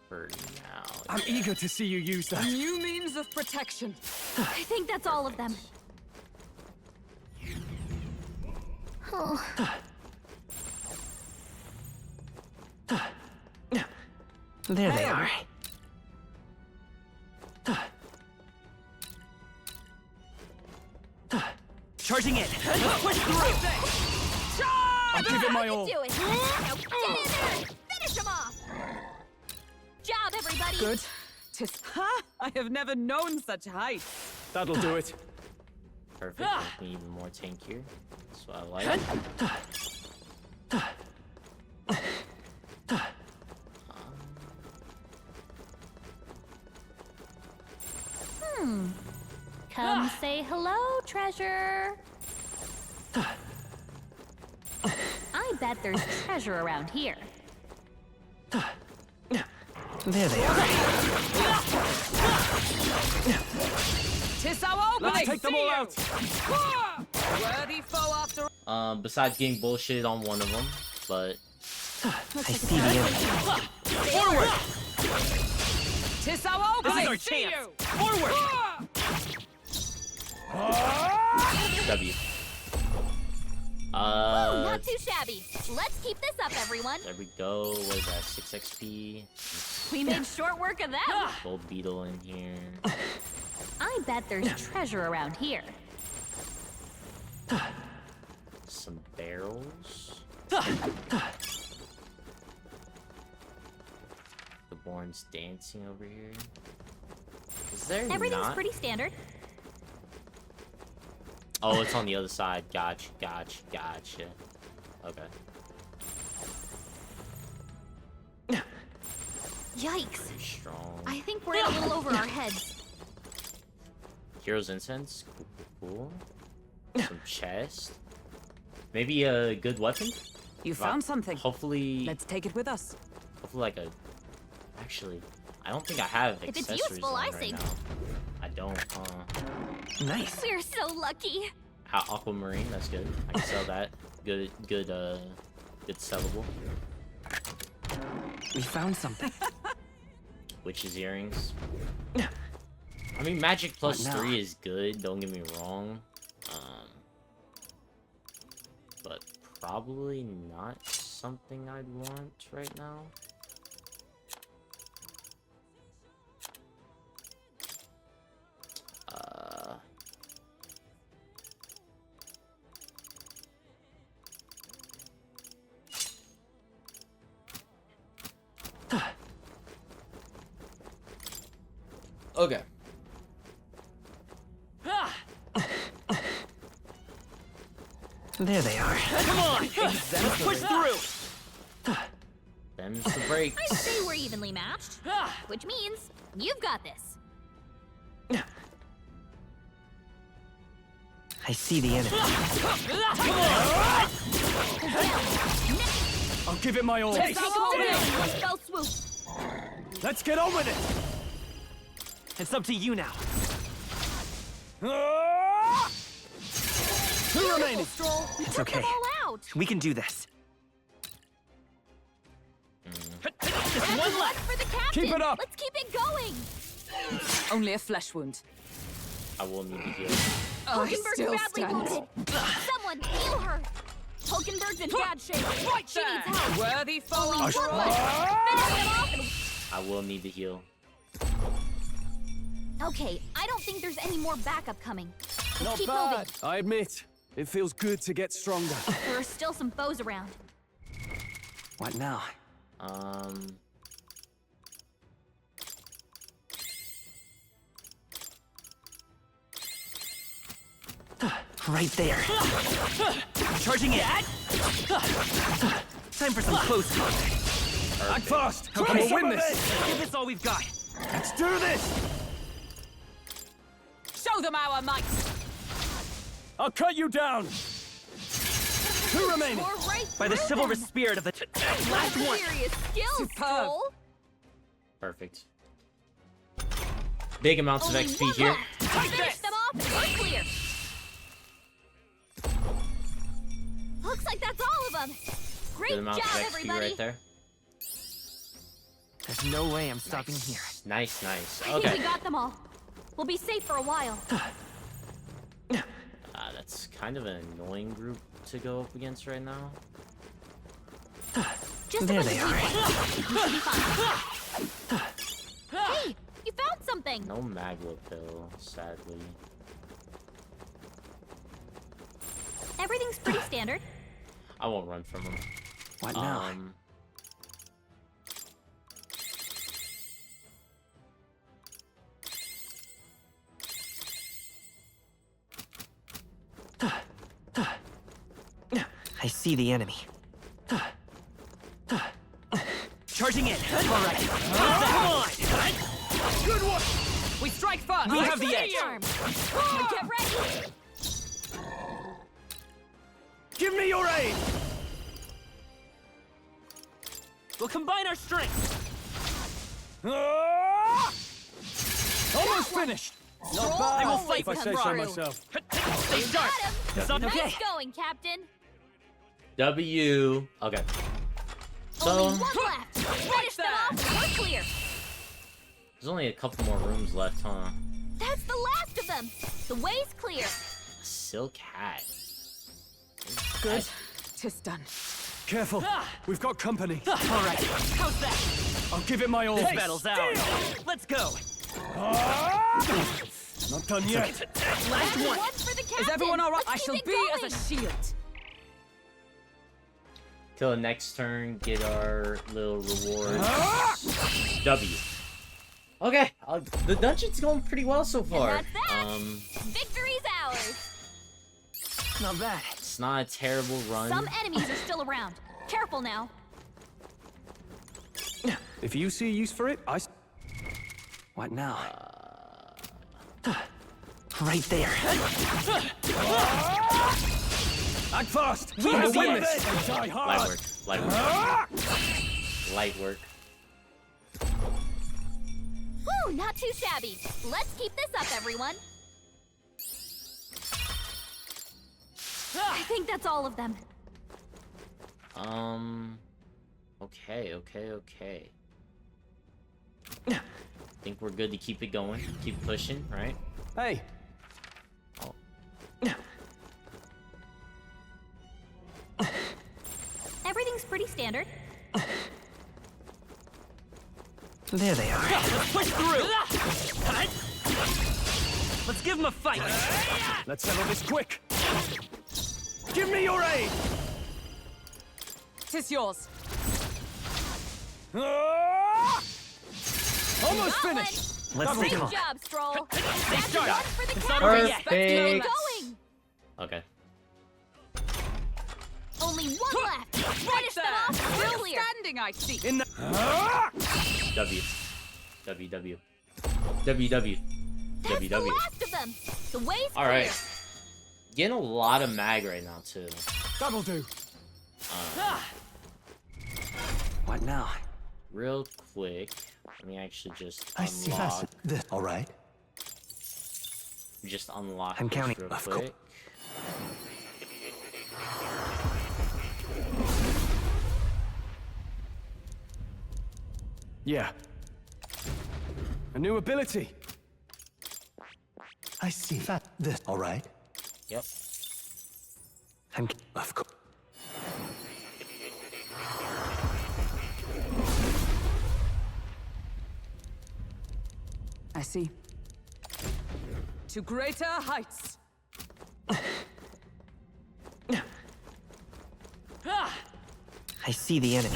For now. I'm eager to see you use that. New means of protection. I think that's all of them. Oh, There they are. Charging in. Let's push through. I'll give it my you all. do it! Now get in there and finish him off! Job, everybody! Good. Ha! I have never known such height. That'll do it. Perfect. Make me even more tankier. That's what I like. Come say hello, treasure. I bet there's treasure around here. There they are. Tis our opening. Let's take them all out. Worthy foe after. Besides getting bullshitted on one of them, but I see the enemy. Forward. Tis our This opening. is our chance. Forward. W. Not too shabby. Let's keep this up, everyone. There we go. What is that? 6 XP. We made short work of that. Gold beetle in here. I bet there's treasure around here. Some barrels. The Born's dancing over here. Is there Everything's not? pretty standard. Oh, it's on the other side. Gotcha. Okay. Yikes. Pretty strong. I think we're in a little over our heads. Hero's incense. Cool. Some chest. Maybe a good weapon? You found something. Hopefully. Let's take it with us. Hopefully like a... Actually, I don't think I have If it's accessories useful, on I right think. now. I don't, Nice. We're so lucky. Aquamarine, that's good. I can sell that. Good sellable. We found something. Witch's earrings. I mean, magic plus What now? 3 is good, don't get me wrong. But probably not something I'd want right now. Okay. There they are. Come on! Let's push through! Them's the breaks. I'd say we're evenly matched. Which means you've got this. I see the enemy. I'll give it my all. Take hold of it in one fell swoop. Let's get on with it. It's up to you now. Two remaining. It's Took okay. them all out. We can do this. Just one left for the captain. Keep it up. Let's keep it going. Only a flesh wound. I will need to heal. Hulkenberg's badly wounded. Someone heal her. Hulkenberg's in bad shape. Right She there. needs help. Worthy foe. Only one left. Finish them off and I will need to heal. okay, I don't think there's any more backup coming. Let's Not keep bad. moving. I admit, it feels good to get stronger. There are still some foes around. What now? Right there. Charging in. Time for some close combat. Act fast. Okay, We'll win this. Give this all we've got. Let's do this. Show them our might. I'll cut you down. Two remaining. Or right By the through chivalrous them. spirit of the last one. Serious skills, Superb. Stroll. Perfect. Big amounts Only of XP one here. left. Finish them off and we're clear. Looks like that's all of them. Great Good amount job, of XP everybody. right there. There's no way I'm stopping here. Nice. I think Okay. we got them all. We'll be safe for a while. That's kind of an annoying group to go up against right now. Just There a bunch they of are. people. You should be fine. Hey, you found something. No magla pill, sadly. Everything's pretty standard. I won't run from him. What now? I see the enemy. Charging in. All right. Come on. Good one. We strike first. We have the edge. Charm. Get ready. Give me your aid. We'll combine our strengths. Almost finished. Not bad. will fight if I them say so through. myself. Stay sharp. Got him. It's up. Okay. Nice going, Captain. W. Okay. So Only one left. Finish them off. We're clear. there's only a couple more rooms left, huh? That's the last last of them. The way's clear. Silk hat. Good. 'Tis done. Careful. We've got company. All right. How's that? I'll give it my all. This battle's ours. Let's go. Not done yet. Last one. One for the captain. Is everyone all right? Let's I shall keep be it as a going. shield. Till the next turn, get our little reward. W. Okay, the dungeon's going pretty well so far. And that's that. Victory's ours. Not bad. It's not a terrible run. Some enemies are still around. Careful now. If you see use for it, What now? Right there. act fast. We have win won this. And die Light hard. work. Light work. Light work. Woo, not too shabby. Let's keep this up, everyone. I think that's all of them. Okay. Think we're good to keep it going. Keep pushing, right? Hey, Everything's pretty standard. There they are. Let's push through. Let's give them a fight. let's settle this quick. Give me your aid. 'Tis yours. Almost Got finished. Let's Great take off. job, Stroll. That's start. one for the It's captain. not over Let's yet. keep it Perfect. going. Okay. Only one left. Finish them there. off Still earlier. standing, I see. In the... W. W. W. That's the last of them. The way's All right. clear. Getting a lot of mag right now too. That'll do. What now? Real quick, let me actually just I see. unlock. All right. Just unlock I'm this counting. real Of course. quick. Yeah. A new ability. I see. This. All right. Yep. Of course. I see. To greater heights. I see the enemy.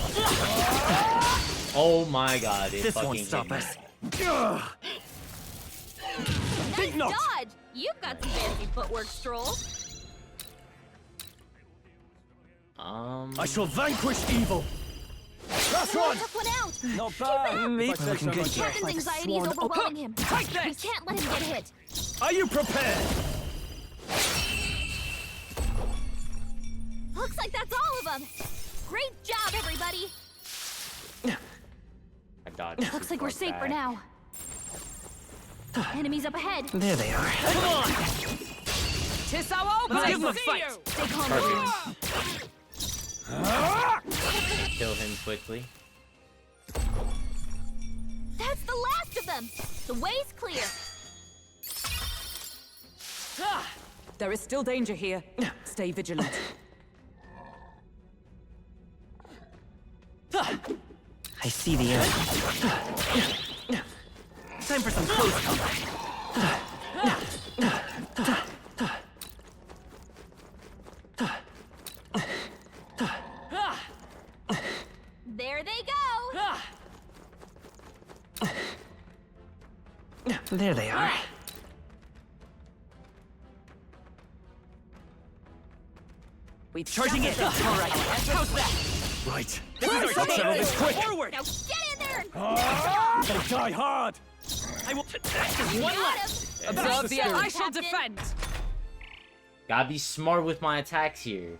Oh my god, it This fucking won't stop hit me. us. Nice not. dodge. You've got some fancy footwork, Stroll. I shall vanquish evil. Last Stroll one. took one out. Not bad. Me If I say looking so good. myself. Captain's anxiety is overwhelming him. Take We this. can't let him get hit. Are you prepared? Looks like that's all of them. Great job, everybody. I dodged. Looks too like we're far safe for back. now. Enemies up ahead. There they are. Come on. 'Tis our Let's give them a see fight. you. Stay calm. Perfect. Kill him quickly. That's the last of them. The way's clear. There is still danger here. Stay vigilant. I see the enemy. Time for some close combat. There they go. There they are. We Charging it. All right. How's that? Right. This is our Let's settle chance. this quick. Forward. Now get in there and They die hard. I will. Just one got left. him. Observe the I Captain. shall defend. Gotta be smart with my attacks here.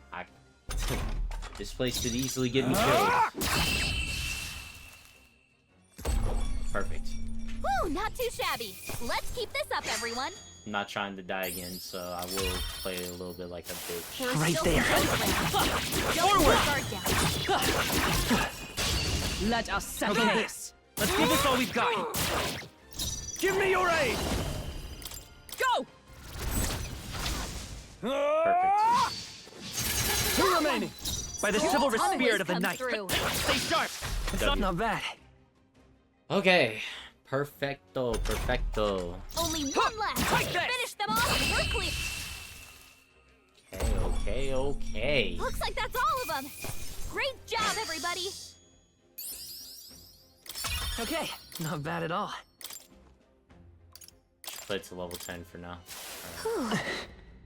This place could easily get me killed. Perfect. Woo, not too shabby. Let's keep this up, everyone. I'm not trying to die again, so I will play a little bit like a bitch. There's Right still there. some ghosts around. Don't let guard down. Let us settle Okay. this. Let's give this all we've got. Give me your aid. Go! Perfect. Two remaining. By the chivalrous spirit of the night. Stay sharp. It's not bad. Okay. Perfecto. Perfecto. Only one left. Finish them off. We're clear. Okay. Looks like that's all of them. Great job, everybody. Okay, not bad at all. Put it to level 10 for now. Whew.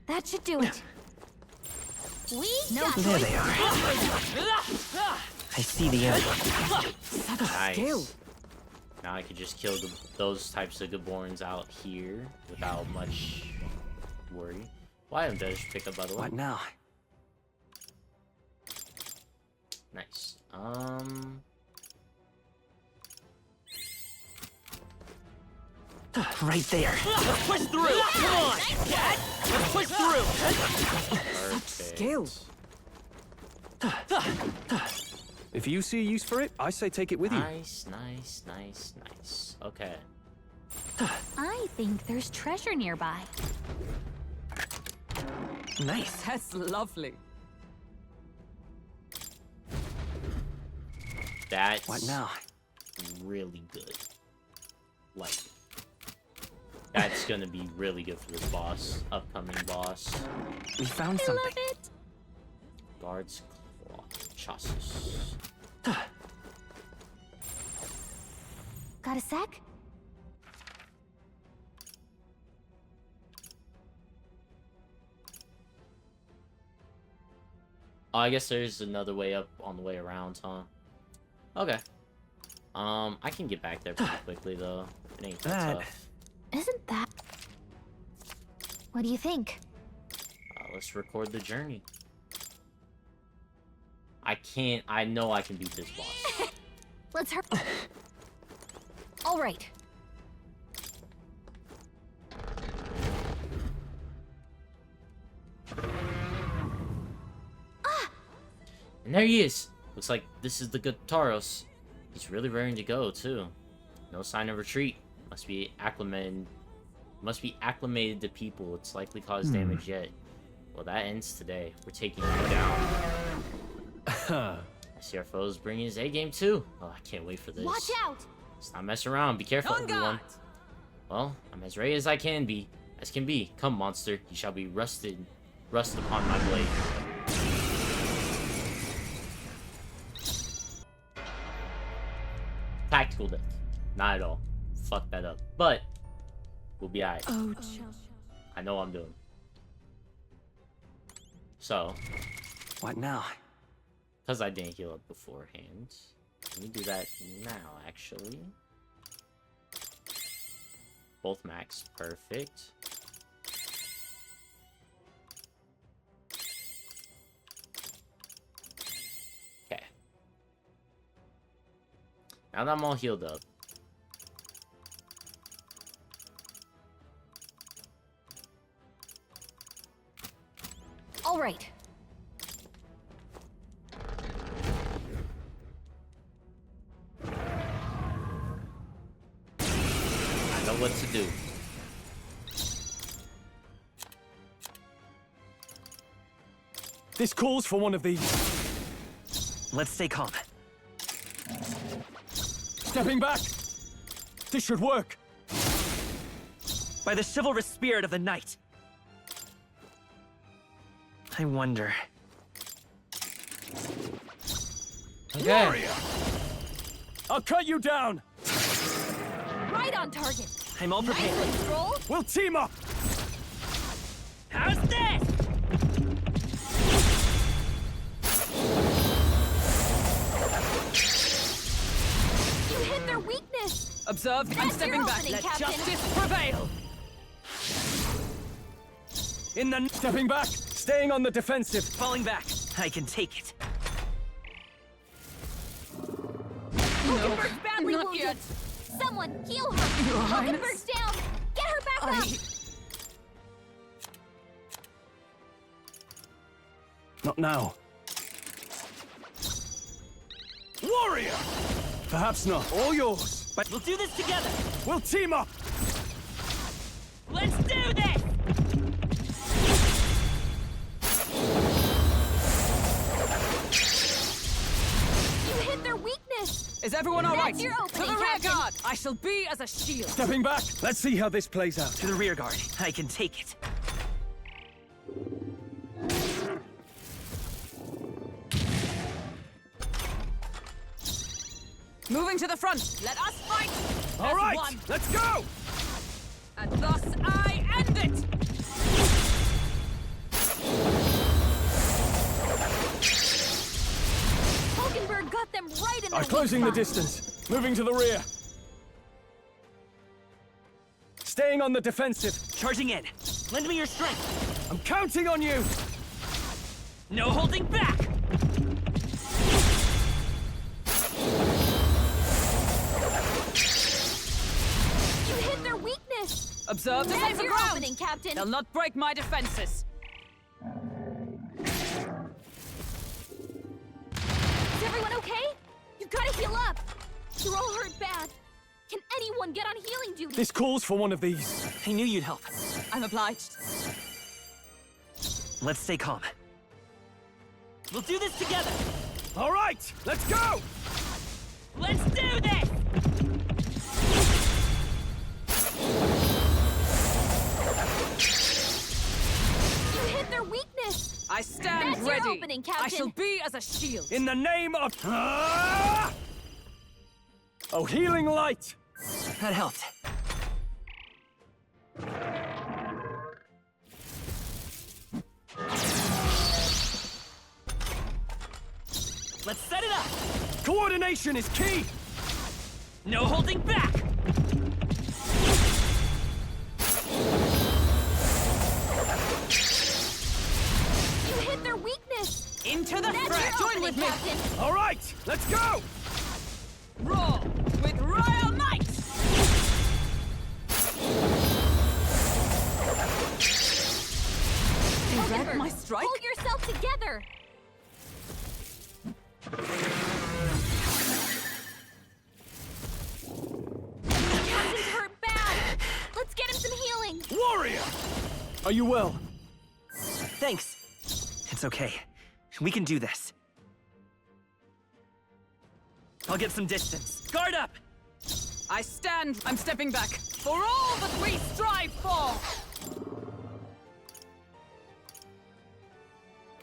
That should do it. We got There they are. I see the end. Nice. Now I could just kill those types of Gaborans out here without much worry. Why am I pick up, by the way? What now? Nice. Right there. Let's push through. Come on, Dad. Let's push through. Perfect. Skill. If you see a use for it, I say take it with you. Nice. Okay. I think there's treasure nearby. Nice. That's lovely. That's What now? really good. Like, that's gonna be really good for this boss, upcoming boss. We found I something. love it. Guards Claw Chassis. Got a sec? Oh, I guess there's another way up on the way around, huh? Okay. I can get back there pretty quickly though. It ain't that tough. Isn't that... What do you think? Let's record the journey. I know I can beat this boss. Let's hurry. All right. And there he is. Looks like this is the good Taros. He's really raring to go too. No sign of retreat. Must be acclimated to people. It's likely caused damage yet. Well, that ends today. We're taking you down. I see our foes bringing his A game too. Oh, I can't wait for this. Watch out! Let's not mess around. Be careful, everyone. Well, I'm as ready as I can be. Come, monster. You shall be rust upon my blade. Tactical death. Not at all. Fuck that up. But we'll be alright. Oh, I know what I'm doing. So, What now? because I didn't heal up beforehand, let me do that now, actually. Both max. Perfect. Okay. Now that I'm all healed up, All right. I know what to do. This calls for one of these. Let's stay calm. Stepping back. This should work. By the chivalrous spirit of the night. I wonder. Okay. I'll cut you down. Right on target. I'm all prepared. Nicely, Stroll. We'll team up. How's this? You hit their weakness. observed. I'm That's stepping your back. opening, Let Captain. justice prevail. In the stepping back, staying on the defensive. Falling back. I can take it. Hulkenberg's badly not wounded. yet. Someone heal her. Your Highness. Hulkenberg's down. Get her back up. Not now. Warrior! Perhaps not. All yours. But we'll do this together. We'll team up. Let's do this! Is everyone all right? That's your To opening, the rear Captain. guard! I shall be as a shield. Stepping back. Let's see how this plays out. To the rear guard. I can take it. Moving to the front. Let us fight. All as right, one. let's go! And thus I end it. Hulkenberg got them right in their I'm closing the weak spot. distance. Moving to the rear. Staying on the defensive. Charging in. Lend me your strength. I'm counting on you! No holding back! You hit their weakness. Observe the That's safer your ground. opening, Captain. They'll not break my defenses. Is everyone okay? You gotta heal up. You're all hurt bad. Can anyone get on healing duty? This calls for one of these. I knew you'd help. I'm obliged. Let's stay calm. We'll do this together! All right, let's go! Let's do this! You hit their weakness. I stand That's your ready. opening, I Captain. shall be as a shield. In the name of... Ah! Oh, healing light! That helped. Let's set it up! Coordination is key! No holding back! You hit their weakness. Into the That's threat! your Join opening, with me. Captain. All right, let's go! Roar with royal might. Is that Hulkenberg, my strike? Hold yourself together. Captain's hurt bad. Let's get him some healing. Warrior! Are you well? Thanks. It's okay. We can do this. I'll get some distance. Guard up! I stand. I'm stepping back. For all that we strive for.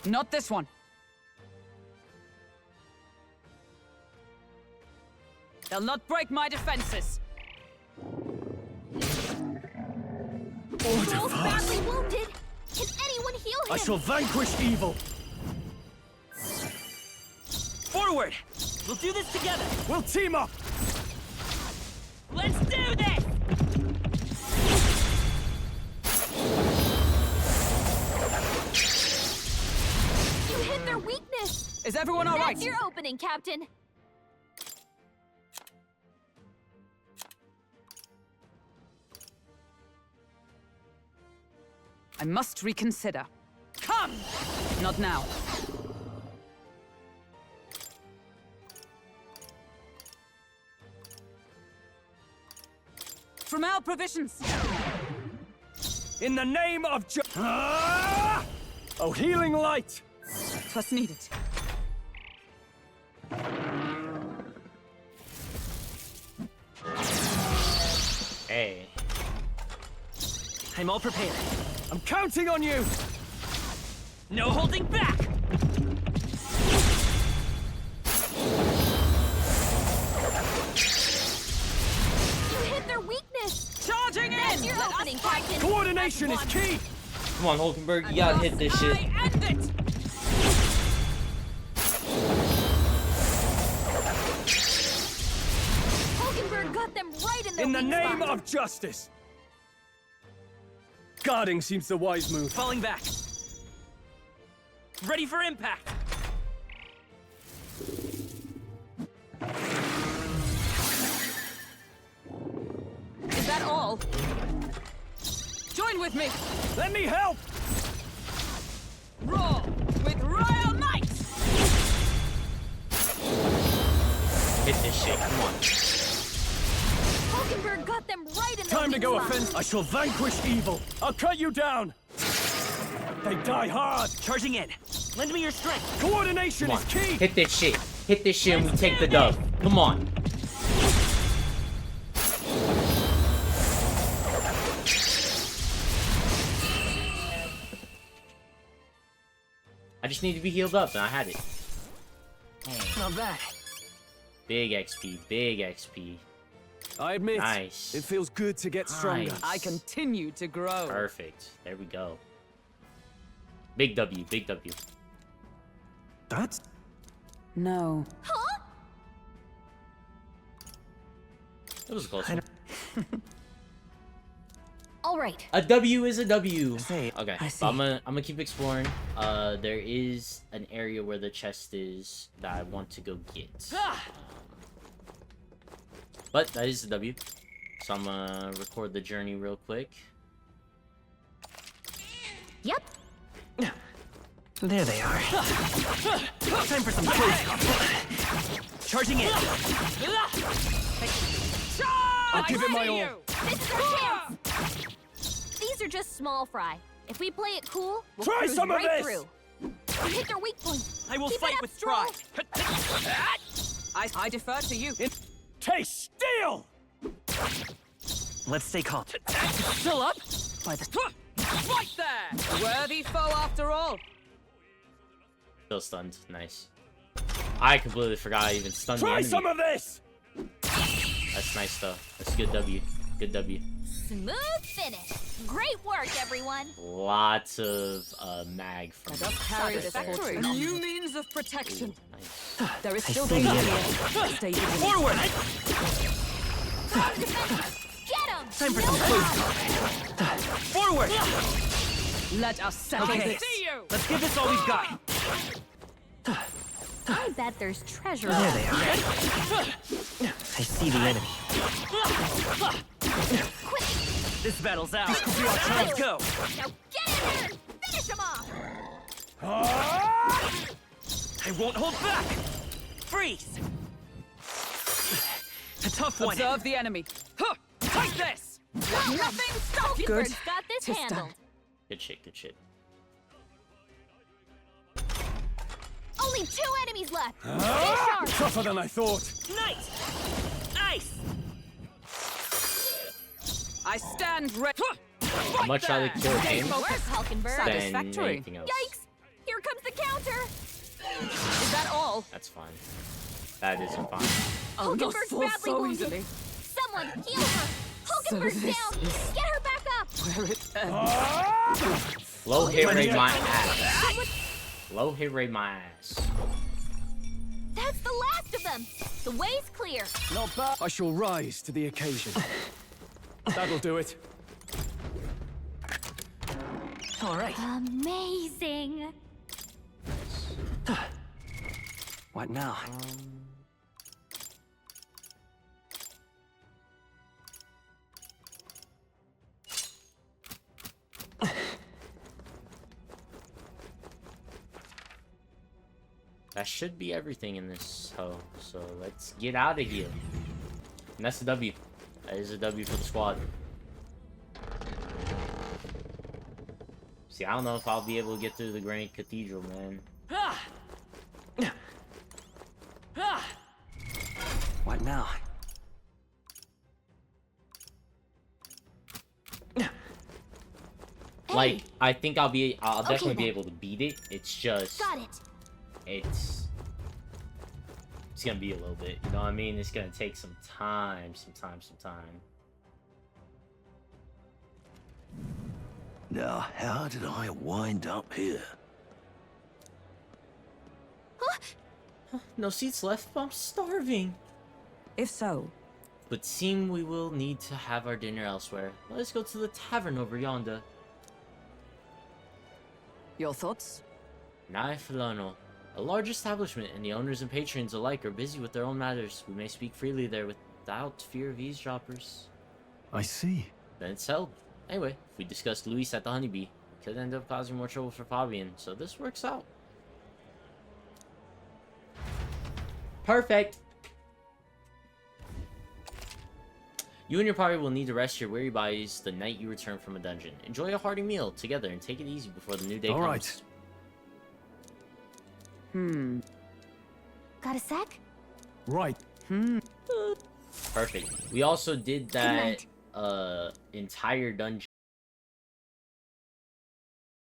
Not this one. They'll not break my defenses. Order Both fast. badly wounded. Can anyone heal him? I shall vanquish evil. Forward! We'll do this together! We'll team up! Let's do this! You hit their weakness. Is everyone all right? That's your opening, Captain. I must reconsider. Come! Not now. From our provisions. In the name of Ah! Oh, healing light! 'Twas needed. Hey. I'm all prepared. I'm counting on you! No holding back! You hit their weakness. Charging That's in! your Let us opening, fight. Captain. Coordination is key! Come on, Hulkenberg, you gotta hit this shit. I end it! Hulkenberg got them right in their In the weak name spot. of justice! Guarding seems the wise move. Falling back. Ready for impact! Is that all? Join with me! Let me help! Roar with royal might! Hit this shit, come on. Hulkenberg got them right in their Time to weak go spot. offense. I shall vanquish evil. I'll cut you down. They die hard. Charging in. Lend me your strength. Coordination Come is on. key. Hit this shit. hit this shit and we take the dub. Come on. I just need to be healed up, and I had it. Not bad. Big XP, big XP. I admit, Nice. it feels good to get stronger. Nice. I continue to grow. Perfect. There we go. Big W, big W. That's... No. That was a close one. All right. A W is a W. Say, Okay, I but see. I'm gonna keep exploring. There is an area where the chest is that I want to go get. But that is a W. So I'm gonna record the journey real quick. Yep. There they are. Time for some close combat. Charging in. I'll give it my all. This is our chance. These are just small fry. If we play it cool, we'll Try cruise some of right this! through. We hit their weak point. I will Keep it fight up, with Stroll. pride. I defer to you. Taste steel! Let's stay calm. Still up? By the... Right there! Worthy foe after all. Still stunned. Nice. I completely forgot I even stunned the Try enemy. some of this! That's nice stuff. That's a good W. Good W. Smooth finish. Great work, everyone. Lots of mag from Let us carry this Satisfactory. fortress. New means of protection. Nice. There is I still see the danger enemy. here. Stay vigilant. Forward! Get him. Time for some close combat. Forward! Let us settle Okay. this. Let's give this all we've got. I bet there's treasure. There they are. I see the enemy. Quick. This battle's out. Let's go. Now get in there and finish him off. I won't hold back. Freeze. A tough one. Observe the enemy. Huh. Take this! Nothing stop you. Good. Got this Tis handled. done. Good shit, good shit. Only 2 enemies left. Stay sharp. Tougher than I thought. Nice. Ice. I stand ready. I'd much rather kill him Work, Hulkenberg. than Satisfactory. anything else. Yikes! Here comes the counter. Is that all? That's fine. That isn't fine. I'll not Hulkenberg's fall badly so wounded. easily. Someone heal her. Hulkenberg's this down. is- Get her back up. Where it ends. Low hit rate my ass. Low hit rate my ass. That's the last of them. The way's clear. Not bad. I shall rise to the occasion. That'll do it. All right. Amazing. What now? That should be everything in this hoe. So let's get out of here. And that's a W. That is a W for the squad. See, I don't know if I'll be able to get through the Grand Cathedral, man. What now? Like, I think I'll definitely be then. able to beat it. It's just, Got it. it's gonna be a little bit, you know what I mean? It's gonna take some time. Now, how did I wind up here? No seats left, but I'm starving. If so, But seem we will need to have our dinner elsewhere. Let's go to the tavern over yonder. your thoughts? Nai Filano. A large establishment, and the owners and patrons alike are busy with their own matters. We may speak freely there without fear of eavesdroppers. I see. Then it's held. Anyway, if we discuss Luis at the Honeybee, it could end up causing more trouble for Fabian, so this works out. Perfect! You and your party will need to rest your weary bodies the night you return from a dungeon. Enjoy a hearty meal together and take it easy before the new day All comes. right. Got a sec? Right. Perfect. We also did that entire dungeon